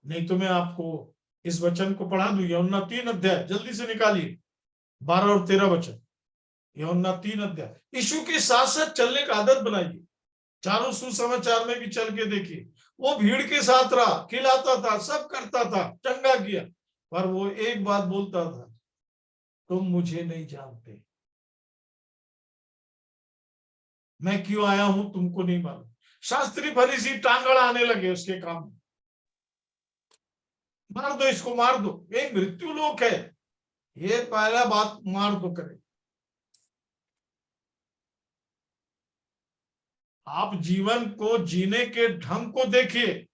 नहीं तो मैं आपको इस वचन को पढ़ा दूं, यूहन्ना 3 अध्याय, जल्दी से निकालिए 12 और 13 वचन। यूहन्ना 3 अध्याय। यीशु के साथ साथ चलने का आदत बनाइए, चारों सुसमाचार में भी चल के देखिए। वो भीड़ के साथ रहा, खिलाता था, सब करता था, चंगा किया, पर वो एक बात बोलता था, तुम मुझे नहीं जानते, मैं क्यों आया हूं तुमको नहीं मालूम। शास्त्री फरीसी टांगड़ आने लगे उसके काम में, मार दो इसको, मार दो, ये मृत्यु लोक है, ये पहला बात मार दो करे। आप जीवन को जीने के ढंग को देखिए।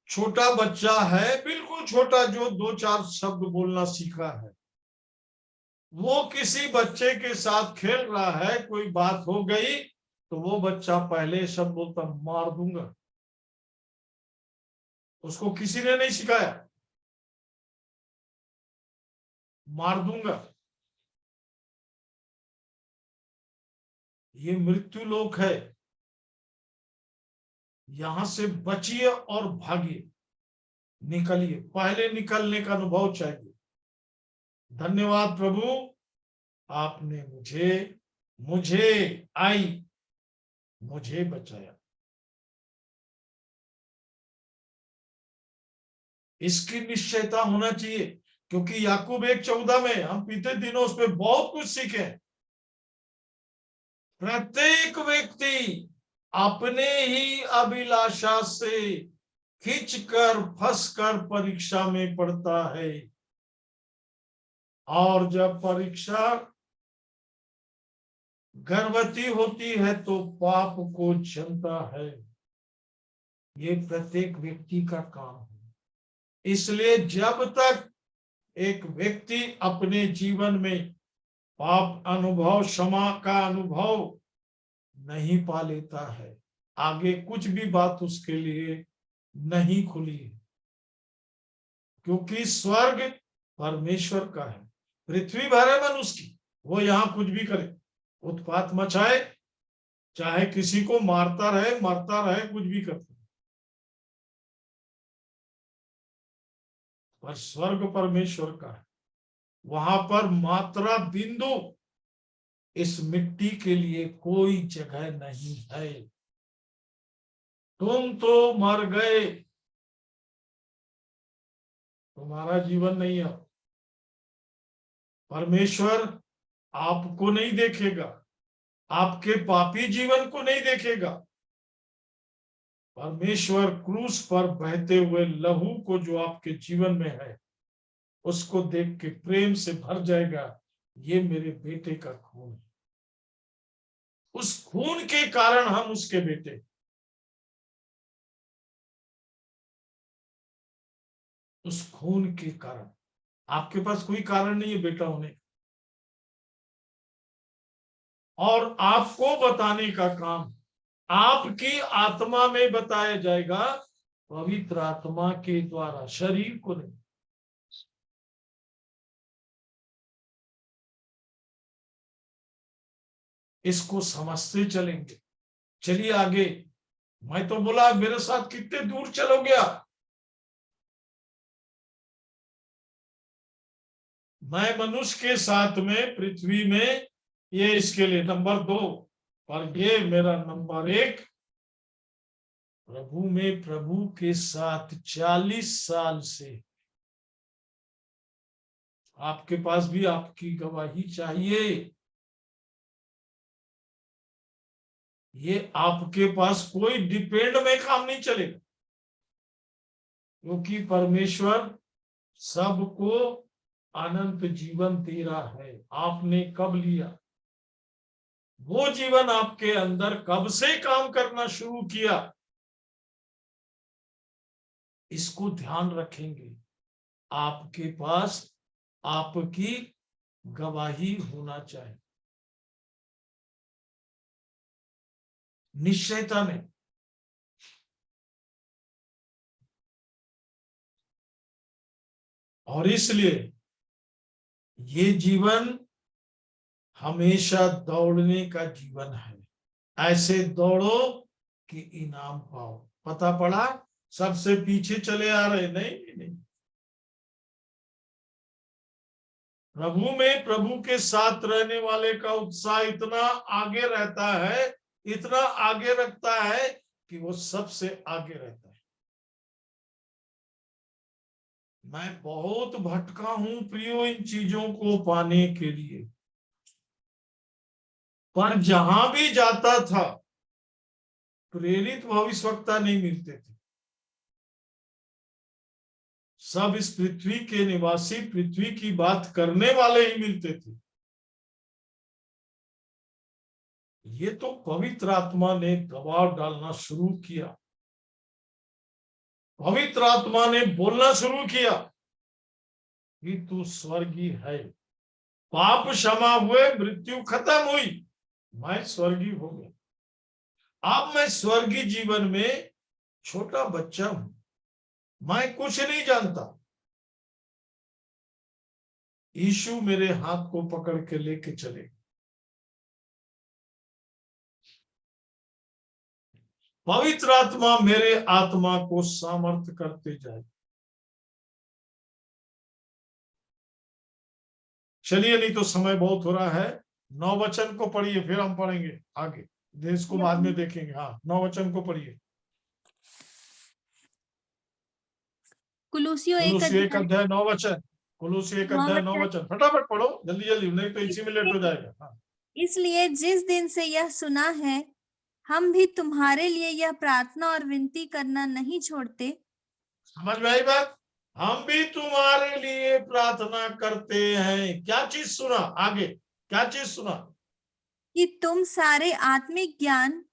छोटा बच्चा है, बिल्कुल छोटा, जो 2-4 शब्द बोलना सीखा है, वो किसी बच्चे के साथ खेल रहा है, कोई बात हो गई तो वो बच्चा पहले शब्द बोलता, मार दूंगा। उसको किसी ने नहीं सिखाया, मार दूंगा। ये मृत्यु लोक है, यहां से बचिए और भागिए, निकलिए। पहले निकलने का अनुभव चाहिए। धन्यवाद प्रभु, आपने मुझे बचाया। इसकी निश्चयता होना चाहिए, क्योंकि याकूब 1:14 में हम बीते दिनों उस पर बहुत कुछ सीखे। प्रत्येक व्यक्ति अपने ही अभिलाषा से खिंचकर फंसकर परीक्षा में पड़ता है, और जब परीक्षा गर्भवती होती है तो पाप को जन्मता है। ये प्रत्येक व्यक्ति का काम है। इसलिए जब तक एक व्यक्ति अपने जीवन में पाप अनुभव, क्षमा का अनुभव नहीं पा लेता है, आगे कुछ भी बात उसके लिए नहीं खुली है। क्योंकि स्वर्ग परमेश्वर का है, पृथ्वी भर है मनुष्य की, वो यहाँ कुछ भी करे, उत्पात मचाए, चाहे किसी को मारता रहे, मरता रहे, कुछ भी करता रहे, पर स्वर्ग परमेश्वर का है। वहां पर मात्रा बिंदु इस मिट्टी के लिए कोई जगह नहीं है। तुम तो मर गए, तुम्हारा जीवन नहीं है। परमेश्वर आपको नहीं देखेगा, आपके पापी जीवन को नहीं देखेगा। परमेश्वर क्रूस पर बहते हुए लहू को जो आपके जीवन में है, उसको देख के प्रेम से भर जाएगा, ये मेरे बेटे का खून है। उस खून के कारण हम उसके बेटे। उस खून के कारण, आपके पास कोई कारण नहीं है बेटा होने का। और आपको बताने का काम आपकी आत्मा में बताया जाएगा, पवित्र आत्मा के द्वारा, शरीर को नहीं। इसको समझते चलेंगे। चलिए आगे। मैं तो बोला मेरे साथ कितने दूर चलोगे आप। मैं मनुष्य के साथ में पृथ्वी में, ये इसके लिए नंबर 2, पर ये मेरा नंबर 1, प्रभु में प्रभु के साथ 40 साल से। आपके पास भी आपकी गवाही चाहिए। ये आपके पास कोई डिपेंड में काम नहीं चलेगा, क्योंकि परमेश्वर सबको अनंत जीवन दे रहा है। आपने कब लिया? वो जीवन आपके अंदर कब से काम करना शुरू किया? इसको ध्यान रखेंगे। आपके पास आपकी गवाही होना चाहिए, निश्चयता में। और इसलिए ये जीवन हमेशा दौड़ने का जीवन है। ऐसे दौड़ो कि इनाम पाओ। पता पड़ा? सबसे पीछे चले आ रहे? नहीं। प्रभु में, प्रभु के साथ रहने वाले का उत्साह इतना आगे रहता है, इतना आगे रखता है कि वो सबसे आगे रहता है। मैं बहुत भटका हूं प्रियो इन चीजों को पाने के लिए, पर जहां भी जाता था प्रेरित भविष्यवक्ता नहीं मिलते थे। सब इस पृथ्वी के निवासी, पृथ्वी की बात करने वाले ही मिलते थे। ये तो पवित्र आत्मा ने दबाव डालना शुरू किया। पवित्र आत्मा ने बोलना शुरू किया कि तू स्वर्गीय है। पाप क्षमा हुए, मृत्यु खत्म हुई, मैं स्वर्गीय हो गया। अब मैं स्वर्गीय जीवन में छोटा बच्चा हूं, मैं कुछ नहीं जानता। यीशु मेरे हाथ को पकड़ के लेके चले। पवित्र आत्मा मेरे आत्मा को सामर्थ करते जाए। चलिए, नहीं तो समय बहुत हो रहा है। 9 वचन को पढ़िए, फिर हम पढ़ेंगे आगे। देश को बाद में देखेंगे। हाँ, 9 वचन को पढ़िए। कुलूसियों कुलूसियों 1 अध्याय अध्याय 9 वचन। कुलूसियों 1 अध्याय 9 वचन। फटाफट पढ़ो, जल्दी जल्दी, नहीं तो इसी में लेट हो जाएगा। हाँ। इसलिए जिस दिन से यह सुना है, हम भी तुम्हारे लिए यह प्रार्थना और विनती करना नहीं छोड़ते समझ में आई बात? हम भी तुम्हारे लिए प्रार्थना करते हैं। क्या चीज सुना? आगे क्या चीज सुना? कि तुम सारे आत्मिक ज्ञान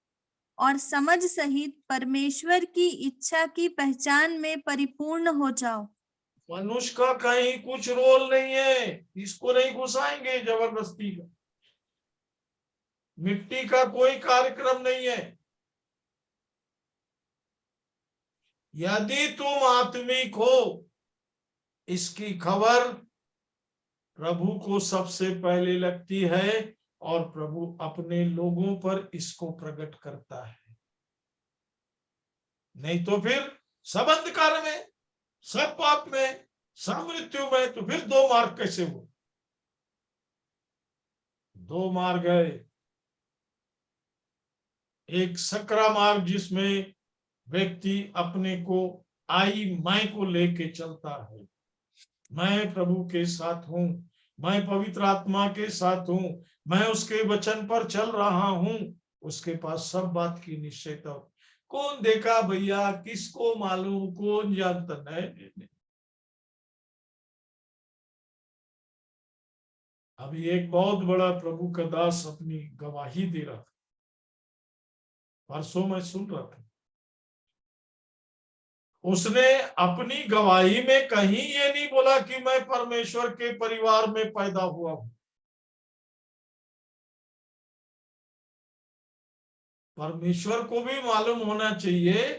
और समझ सहित परमेश्वर की इच्छा की पहचान में परिपूर्ण हो जाओ। मनुष्य का कहीं कुछ रोल नहीं है, इसको नहीं घुसाएंगे जबरदस्ती का। मिट्टी का कोई कार्यक्रम नहीं है। यदि तुम आत्मिक हो, इसकी खबर प्रभु को सबसे पहले लगती है और प्रभु अपने लोगों पर इसको प्रकट करता है। नहीं तो फिर सब अंधकार में, सब पाप में, सब मृत्यु में, तो फिर 2 मार्ग कैसे हुए? 2 मार्ग है। एक सकरा मार्ग जिसमें व्यक्ति अपने को मैं को लेके चलता है। मैं प्रभु के साथ हूं, मैं पवित्र आत्मा के साथ हूं, मैं उसके वचन पर चल रहा हूं। उसके पास सब बात की निश्चयता। कौन देखा भैया, किसको मालूम, कौन जानता? नहीं। अभी एक बहुत बड़ा प्रभु का दास अपनी गवाही दे रहा था, परसों मैं सुन रहा था। उसने अपनी गवाही में कहीं ये नहीं बोला कि मैं परमेश्वर के परिवार में पैदा हुआ हूं। परमेश्वर को भी मालूम होना चाहिए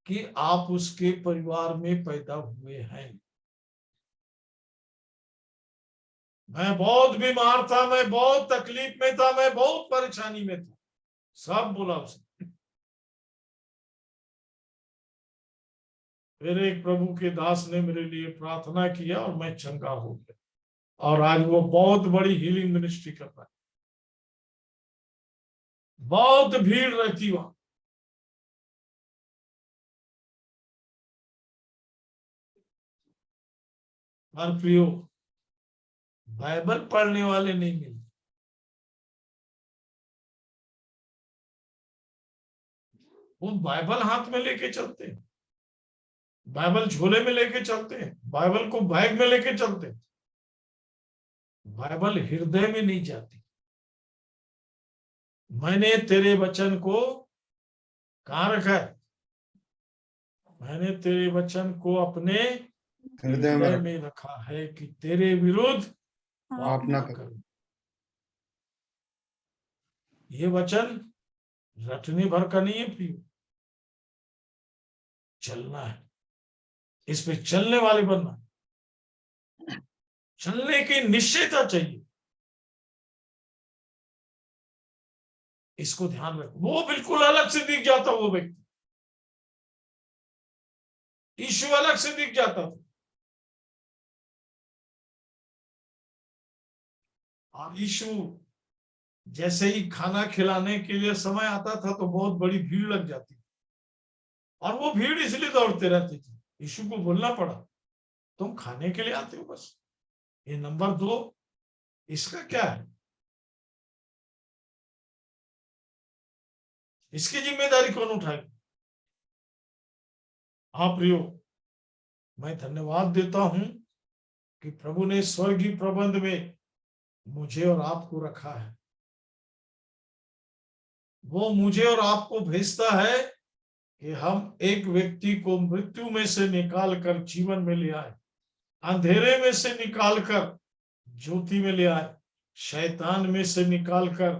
कि आप उसके परिवार में पैदा हुए हैं। मैं बहुत बीमार था, मैं बहुत तकलीफ में था, मैं बहुत परेशानी में था, सब बोला उसने। फिर एक प्रभु के दास ने मेरे लिए प्रार्थना किया और मैं चंगा हो गया। और आज वो बहुत बड़ी हीलिंग मिनिस्ट्री कर रहा है। बहुत भीड़ रहती वहां। पर प्रियो, बाइबल पढ़ने वाले नहीं मिलते। वो बाइबल हाथ में लेके चलते हैं। बाइबल झोले में लेके चलते हैं, बाइबल को बैग में लेके चलते हैं, बाइबल हृदय में नहीं जाती। मैंने तेरे वचन को कहाँ रखा है? मैंने तेरे वचन को अपने हृदय में हृदय में रखा है कि तेरे विरुद्ध पाप अपना न करूं। ये वचन रटने भर का नहीं है प्रियो, चलना है, इस पे चलने वाले बनना है, चलने की निश्चयता चाहिए। इसको ध्यान रखो। वो बिल्कुल अलग से दिख जाता वो व्यक्ति, यीशु अलग से दिख जाता था। और यीशु जैसे ही खाना खिलाने के लिए समय आता था तो बहुत बड़ी भीड़ लग जाती थी, और वो भीड़ इसलिए दौड़ते रहती थी। यीशु को बोलना पड़ा, तुम खाने के लिए आते हो बस। ये नंबर 2, इसका क्या है? इसकी जिम्मेदारी कौन उठाएगा? हाँ प्रियो, मैं धन्यवाद देता हूं कि प्रभु ने स्वर्गीय प्रबंध में मुझे और आपको रखा है। वो मुझे और आपको भेजता है कि हम एक व्यक्ति को मृत्यु में से निकाल कर जीवन में ले आए, अंधेरे में से निकाल कर ज्योति में ले आए, शैतान में से निकाल कर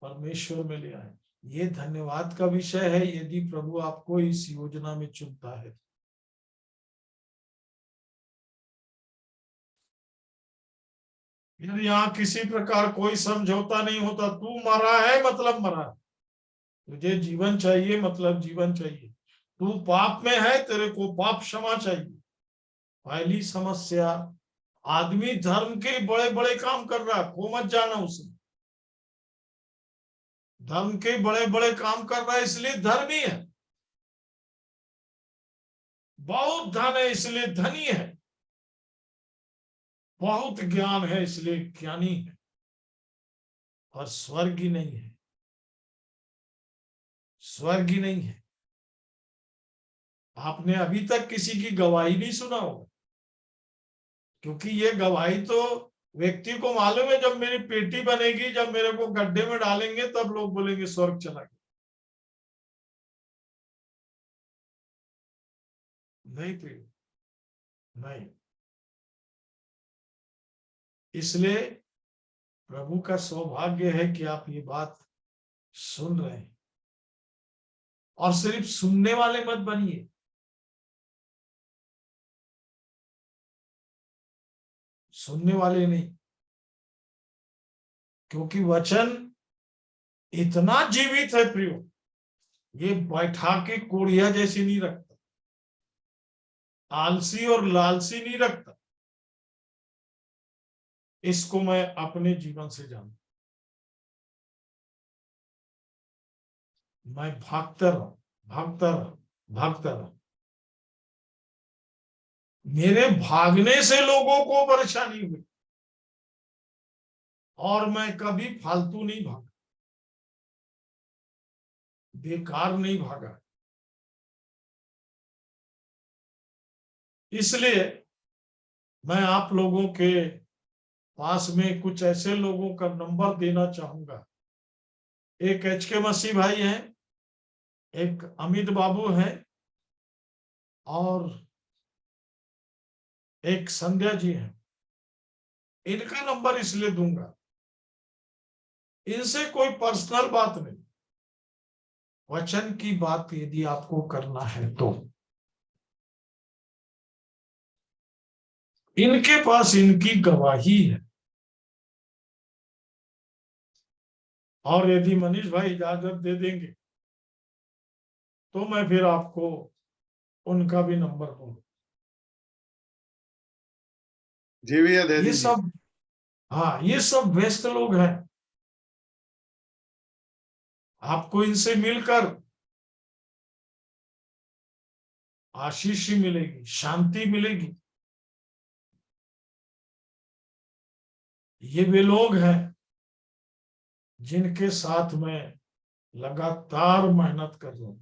परमेश्वर में ले आए। ये धन्यवाद का विषय है यदि प्रभु आपको इस योजना में चुनता है। यदि यहाँ किसी प्रकार कोई समझौता नहीं होता, तू मरा है मतलब मरा है, तुझे जीवन चाहिए मतलब जीवन चाहिए, तू पाप में है तेरे को पाप क्षमा चाहिए। पहली समस्या, आदमी धर्म के बड़े बड़े काम कर रहा है, खो मत जाना उसमें। धर्म के बड़े बड़े काम कर रहा है इसलिए धर्मी है, बहुत धन है इसलिए धनी है, बहुत ज्ञान है इसलिए ज्ञानी है, और स्वर्ग ही नहीं है, स्वर्ग ही नहीं है। आपने अभी तक किसी की गवाही नहीं सुना होगा, क्योंकि ये गवाही तो व्यक्ति को मालूम है, जब मेरी पेटी बनेगी, जब मेरे को गड्ढे में डालेंगे, तब लोग बोलेंगे स्वर्ग चला गया। नहीं प्रिय, नहीं। इसलिए प्रभु का सौभाग्य है कि आप ये बात सुन रहे हैं, और सिर्फ सुनने वाले मत बनिए, सुनने वाले नहीं, क्योंकि वचन इतना जीवित है प्रियो, ये बैठा के कोड़िया जैसी नहीं रखता, आलसी और लालसी नहीं रखता। इसको मैं अपने जीवन से जानता, मैं भागता रहा, भागता रहा, भागता रहा। मेरे भागने से लोगों को परेशानी हुई, और मैं कभी फालतू नहीं भागा, बेकार नहीं भागा। इसलिए मैं आप लोगों के पास में कुछ ऐसे लोगों का नंबर देना चाहूंगा। एक HK मसीह भाई हैं, एक अमित बाबू हैं, और एक संध्या जी हैं। इनका नंबर इसलिए दूंगा, इनसे कोई पर्सनल बात नहीं, वचन की बात यदि आपको करना है तो इनके पास इनकी गवाही है। और यदि मनीष भाई इजाजत दे देंगे तो मैं फिर आपको उनका भी नंबर दूंगा। जी भैया दे ये दीजिए। सब, हाँ, ये सब व्यस्त लोग हैं। आपको इनसे मिलकर आशीष मिलेगी, शांति मिलेगी। ये वे लोग हैं जिनके साथ मैं लगातार मेहनत कर रहा हूं।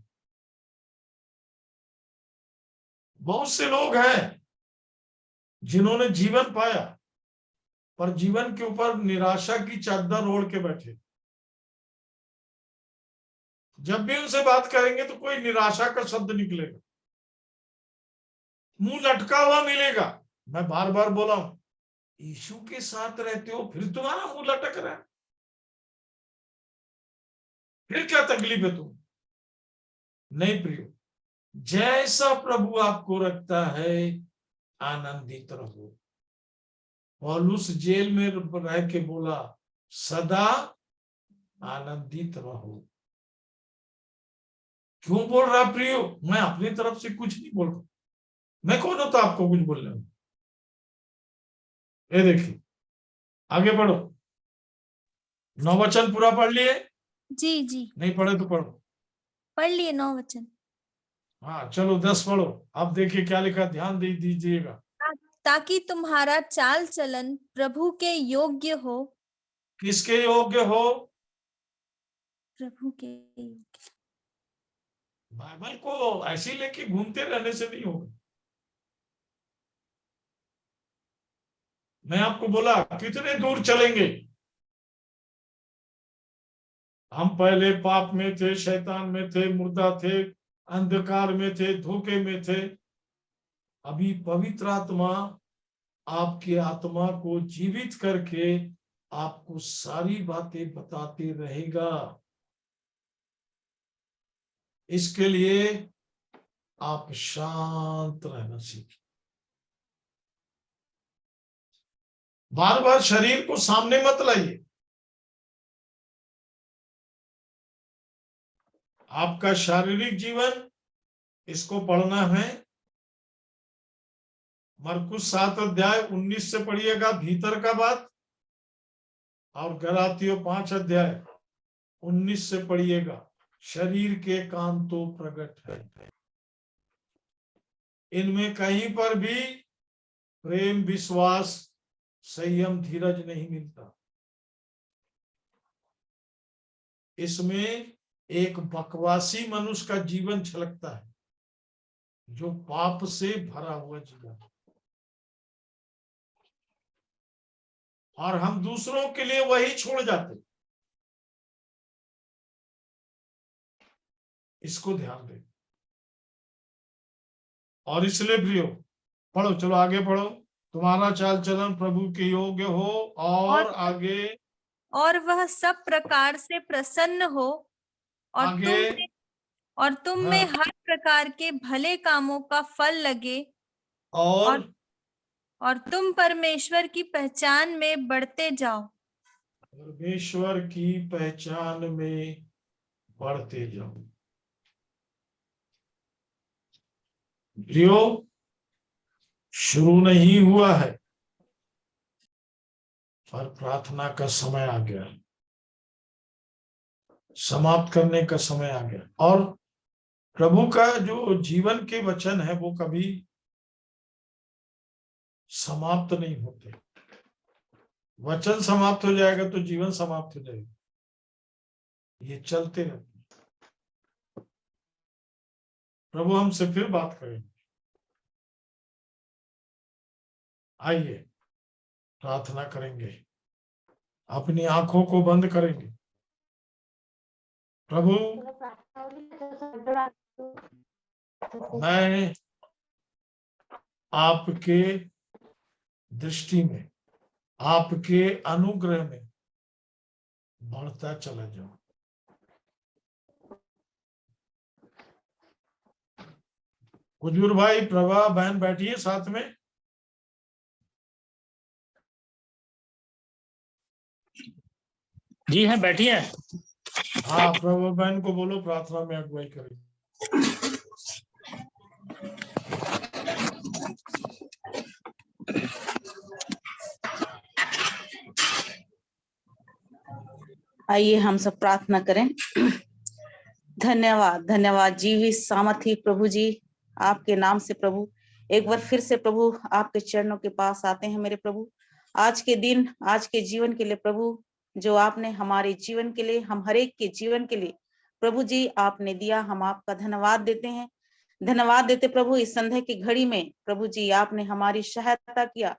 बहुत से लोग हैं जिन्होंने जीवन पाया पर जीवन के ऊपर निराशा की चादर ओढ़ के बैठे। जब भी उनसे बात करेंगे तो कोई निराशा का शब्द निकलेगा, मुंह लटका हुआ मिलेगा। मैं बार बार बोला हूं, यीशु के साथ रहते हो फिर तुम्हारा मुंह लटक रहा है, फिर क्या तकलीफ है तुम? नहीं प्रियो, जैसा प्रभु आपको रखता है आनंदित रहो। पौलुस जेल में रह के बोला सदा आनंदित रहो। क्यों बोल रहा प्रियो? मैं अपनी तरफ से कुछ नहीं बोल रहा, मैं कौन होता आपको कुछ बोलने में? ये देखिए, आगे बढ़ो। 9 वचन पूरा पढ़ लिए? जी जी नहीं पढ़े तो पढ़ो। पढ़ लिए 9 वचन। हाँ चलो 10 पढ़ो। अब देखिए क्या लिखा, ध्यान दे दीजिएगा। ताकि तुम्हारा चाल चलन प्रभु के योग्य हो। किसके योग्य हो? प्रभु के योग्य। बाइबल को ऐसे लेके घूमते रहने से नहीं होगा। मैं आपको बोला कितने दूर चलेंगे? हम पहले पाप में थे, शैतान में थे, मुर्दा थे, अंधकार में थे, धोखे में थे। अभी पवित्र आत्मा आपकी आत्मा को जीवित करके आपको सारी बातें बताते रहेगा। इसके लिए आप शांत रहना सीखें। बार बार शरीर को सामने मत लाइए। आपका शारीरिक जीवन, इसको पढ़ना है। मरकुस 7 अध्याय 19 से पढ़िएगा, भीतर का बात। और गलातियों 5 अध्याय 19 से पढ़िएगा, शरीर के काम तो प्रकट है। इनमें कहीं पर भी प्रेम, विश्वास, संयम, धीरज नहीं मिलता। इसमें एक बकवासी मनुष्य का जीवन झलकता है, जो पाप से भरा हुआ जीवन। और हम दूसरों के लिए वही छोड़ जाते। इसको ध्यान दें। और इसलिए प्रियो, पढ़ो, चलो आगे पढ़ो। तुम्हारा चाल चलन प्रभु के योग्य हो और आगे, और वह सब प्रकार से प्रसन्न हो और आगे, तुम में हर प्रकार के भले कामों का फल लगे और तुम परमेश्वर की पहचान में बढ़ते जाओ। परमेश्वर की पहचान में बढ़ते जाओ। प्रियो, शुरू नहीं हुआ है पर प्रार्थना का समय आ गया, समाप्त करने का समय आ गया। और प्रभु का जो जीवन के वचन है वो कभी समाप्त नहीं होते। वचन समाप्त हो जाएगा तो जीवन समाप्त हो जाएगा, ये चलते रहते। प्रभु हमसे फिर बात करेंगे। आइए प्रार्थना करेंगे, अपनी आंखों को बंद करेंगे। प्रभु, मैं आपके दृष्टि में, आपके अनुग्रह में बढ़ता चला जाऊं। कुजूर भाई, प्रभा बहन बैठिए साथ में। जी हैं, बैठिए। हाँ, प्रभा बहन को बोलो प्रार्थना में अगुवाई करें। आइए हम सब प्रार्थना करें। धन्यवाद, धन्यवाद जीवी सामर्थी प्रभु जी, आपके नाम से प्रभु एक बार फिर से प्रभु आपके चरणों के पास आते हैं मेरे प्रभु। आज के दिन, आज के जीवन के लिए प्रभु, जो आपने हमारे जीवन के लिए, हम हर एक के जीवन के लिए प्रभु जी आपने दिया, हम आपका धन्यवाद देते हैं। धन्यवाद देते प्रभु इस संध्या की घड़ी में प्रभु जी आपने हमारी सहायता किया,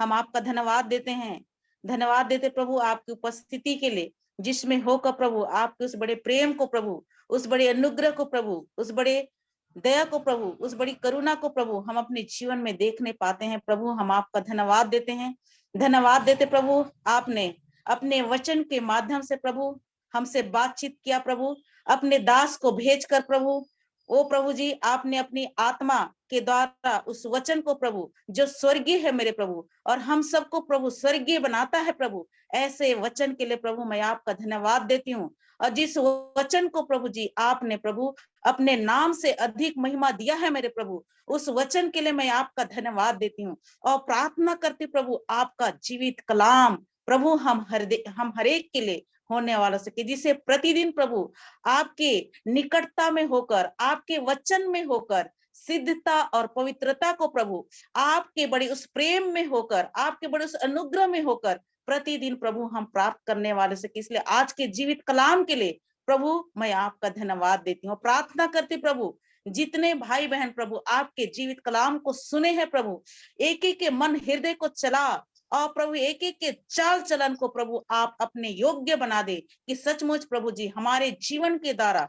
हम आपका धन्यवाद देते हैं। धन्यवाद देते प्रभु आपकी उपस्थिति के लिए, जिसमें होकर प्रभु आपके उस बड़े प्रेम को प्रभु, उस बड़े अनुग्रह को प्रभु, उस बड़े दया को प्रभु, उस बड़ी करुणा को प्रभु हम अपने जीवन में देखने पाते हैं। प्रभु हम आपका धन्यवाद देते हैं। धन्यवाद देते प्रभु आपने अपने वचन के माध्यम से प्रभु हमसे बातचीत किया प्रभु, अपने दास को भेजकर प्रभु, ओ प्रभु जी आपने अपनी आत्मा के द्वारा उस वचन को प्रभु जो स्वर्गीय है मेरे प्रभु, और हम सबको प्रभु स्वर्गीय बनाता है प्रभु, ऐसे वचन के लिए प्रभु मैं आपका धन्यवाद देती हूँ। और जिस वचन को प्रभु जी आपने प्रभु अपने नाम से अधिक महिमा दिया है मेरे प्रभु, उस वचन के लिए मैं आपका धन्यवाद देती हूँ और प्रार्थना करती प्रभु आपका जीवित कलाम प्रभु हम हर एक के लिए होने वाला सके, जिसे प्रतिदिन प्रभु आपके निकटता में होकर, आपके वचन में होकर, सिद्धता और पवित्रता को प्रभु आपके बड़े उस प्रेम में होकर, आपके बड़े उस अनुग्रह में होकर प्रतिदिन प्रभु हम प्राप्त करने वाले सके। इसलिए आज के जीवित कलाम के लिए प्रभु मैं आपका धन्यवाद देती हूँ। प्रार्थना करती प्रभु जितने भाई बहन प्रभु आपके जीवित कलाम को सुने हैं प्रभु, एक एक के मन हृदय को चला और प्रभु एक एक के चाल चलन को प्रभु आप अपने योग्य बना दे, कि सचमुच प्रभु जी हमारे जीवन के द्वारा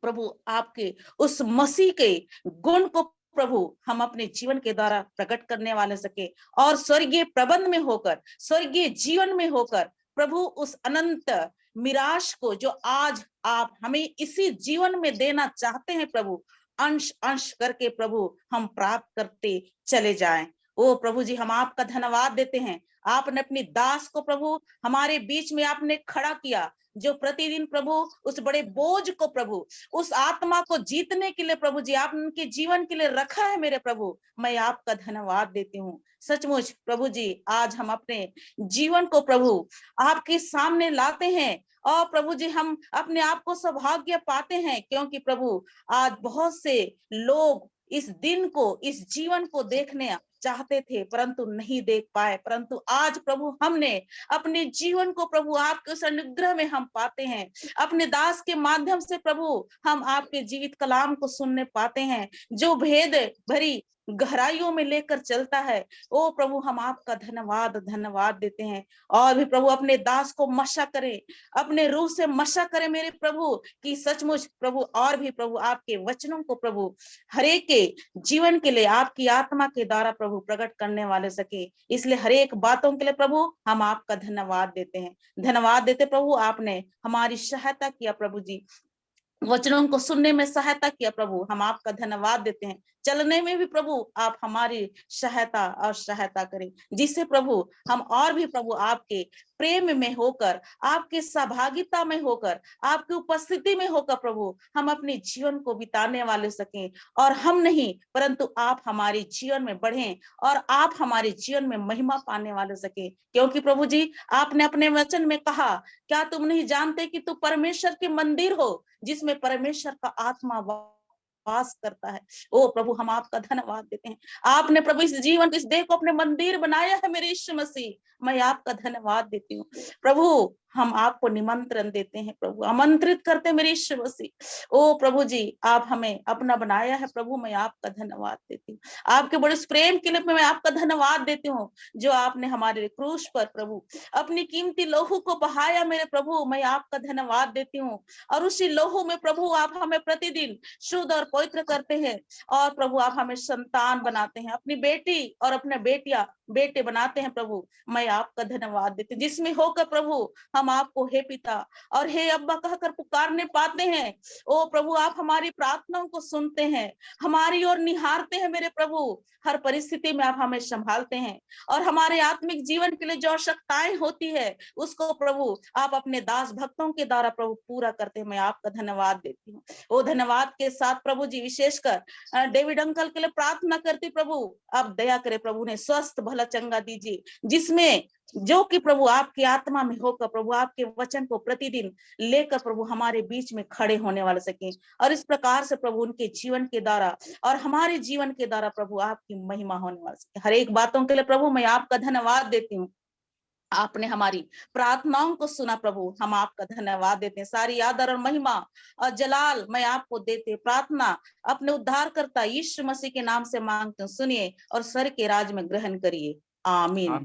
प्रभु आपके उस मसीह के गुण को प्रभु हम अपने जीवन के द्वारा प्रकट करने वाले सके, और स्वर्गीय प्रबंध में होकर, स्वर्गीय जीवन में होकर प्रभु उस अनंत मिराश को जो आज आप हमें इसी जीवन में देना चाहते हैं प्रभु, अंश अंश करके प्रभु हम प्राप्त करते चले जाएं। ओ प्रभु जी हम आपका धन्यवाद देते हैं। आपने अपनी दास को प्रभु हमारे बीच में आपने खड़ा किया, जो प्रतिदिन प्रभु उस बड़े बोझ को प्रभु, उस आत्मा को जीतने के लिए प्रभु जी आपने उनके जीवन के लिए रखा है मेरे प्रभु, मैं आपका धन्यवाद देती हूँ। सचमुच प्रभु जी आज हम अपने जीवन को प्रभु आपके सामने लाते हैं और प्रभु जी हम अपने आप को सौभाग्य पाते हैं, क्योंकि प्रभु आज बहुत से लोग इस दिन को, इस जीवन को देखने चाहते थे परंतु नहीं देख पाए, परंतु आज प्रभु हमने अपने जीवन को प्रभु आपके उस अनुग्रह में हम पाते हैं। अपने दास के माध्यम से प्रभु हम आपके जीवित कलाम को सुनने पाते हैं, जो भेद भरी गहराइयों में लेकर चलता है। ओ प्रभु हम आपका धन्यवाद देते हैं। और भी प्रभु अपने दास को मशा करें, अपने रूह से मशा करें मेरे प्रभु, कि सचमुच प्रभु और भी प्रभु आपके वचनों को प्रभु हरेक के जीवन के लिए आपकी आत्मा के द्वारा प्रभु प्रकट करने वाले सके। इसलिए हरेक बातों के लिए प्रभु हम आपका धन्यवाद देते हैं। धन्यवाद देते प्रभु आपने हमारी सहायता किया प्रभु जी, वचनों को सुनने में सहायता किया प्रभु, हम आपका धन्यवाद देते हैं। चलने में भी प्रभु आप हमारी सहायता और सहायता करें, जिससे प्रभु हम और भी प्रभु आपके प्रेम में होकर, आपके सहभागिता में होकर, आपकी उपस्थिति में होकर प्रभु हम अपने जीवन को बिताने वाले सकें, और हम नहीं परंतु आप हमारे जीवन में बढ़ें और आप हमारे जीवन में महिमा पाने वाले सके। क्योंकि प्रभु जी आपने अपने वचन में कहा, क्या तुम नहीं जानते कि तू परमेश्वर के मंदिर हो, जिसमें परमेश्वर का आत्मा वास करता है। ओ प्रभु हम आपका धन्यवाद देते हैं। आपने प्रभु इस जीवन, इस देह को अपने मंदिर बनाया है मेरे यीशु मसीह, मैं आपका धन्यवाद देती हूँ प्रभु। हम आपको निमंत्रण देते हैं प्रभु, आमंत्रित करते हैं मेरे यीशु मसीह। ओ प्रभु जी आप हमें अपना बनाया है प्रभु, मैं आपका धन्यवाद देती हूँ। आपके बड़े प्रेम के लिए मैं आपका धन्यवाद देती हूँ, जो आपने हमारे क्रूस पर प्रभु अपनी कीमती लहू को बहाया मेरे प्रभु, मैं आपका धन्यवाद देती हूँ। और उसी लहू में प्रभु आप हमें प्रतिदिन शुद्ध और पवित्र करते हैं, और प्रभु आप हमें संतान बनाते हैं, अपनी बेटी और अपने बेटे बनाते हैं प्रभु, मैं आपका धन्यवाद देती हूँ। जिसमें होकर प्रभु हम आपको हे पिता और हे अब्बा कहकर पुकारने पाते हैं। ओ प्रभु आप हमारी प्रार्थनाओं को सुनते हैं, हमारी ओर निहारते हैं मेरे प्रभु, हर परिस्थिति में आप हमें संभालते हैं, और हमारे आत्मिक जीवन के लिए जो आवश्यकताएं होती है उसको प्रभु आप अपने दास भक्तों के द्वारा प्रभु पूरा करते हैं, मैं आपका धन्यवाद देती हूँ। ओ धन्यवाद के साथ प्रभु जी विशेषकर डेविड अंकल के लिए प्रार्थना करती प्रभु, आप दया करे प्रभु ने स्वस्थ भला चंगा दीजिए, जिसमें जो कि प्रभु आपकी आत्मा में होकर प्रभु आपके वचन को प्रतिदिन लेकर प्रभु हमारे बीच में खड़े होने वाले सके, और इस प्रकार से प्रभु उनके जीवन के द्वारा और हमारे जीवन के द्वारा प्रभु आपकी महिमा होने वाली सके। हर एक बातों के लिए प्रभु मैं आपका धन्यवाद देती हूँ। आपने हमारी प्रार्थनाओं को सुना प्रभु। हम आपका धन्यवाद देते हैं। सारी आदर और महिमा और जलाल मैं आपको देते। प्रार्थना अपने उद्धारकर्ता यीशु मसीह के नाम से मांगते हूँ, सुनिए और स्वर्ग के राज में ग्रहण करिए। आमीन।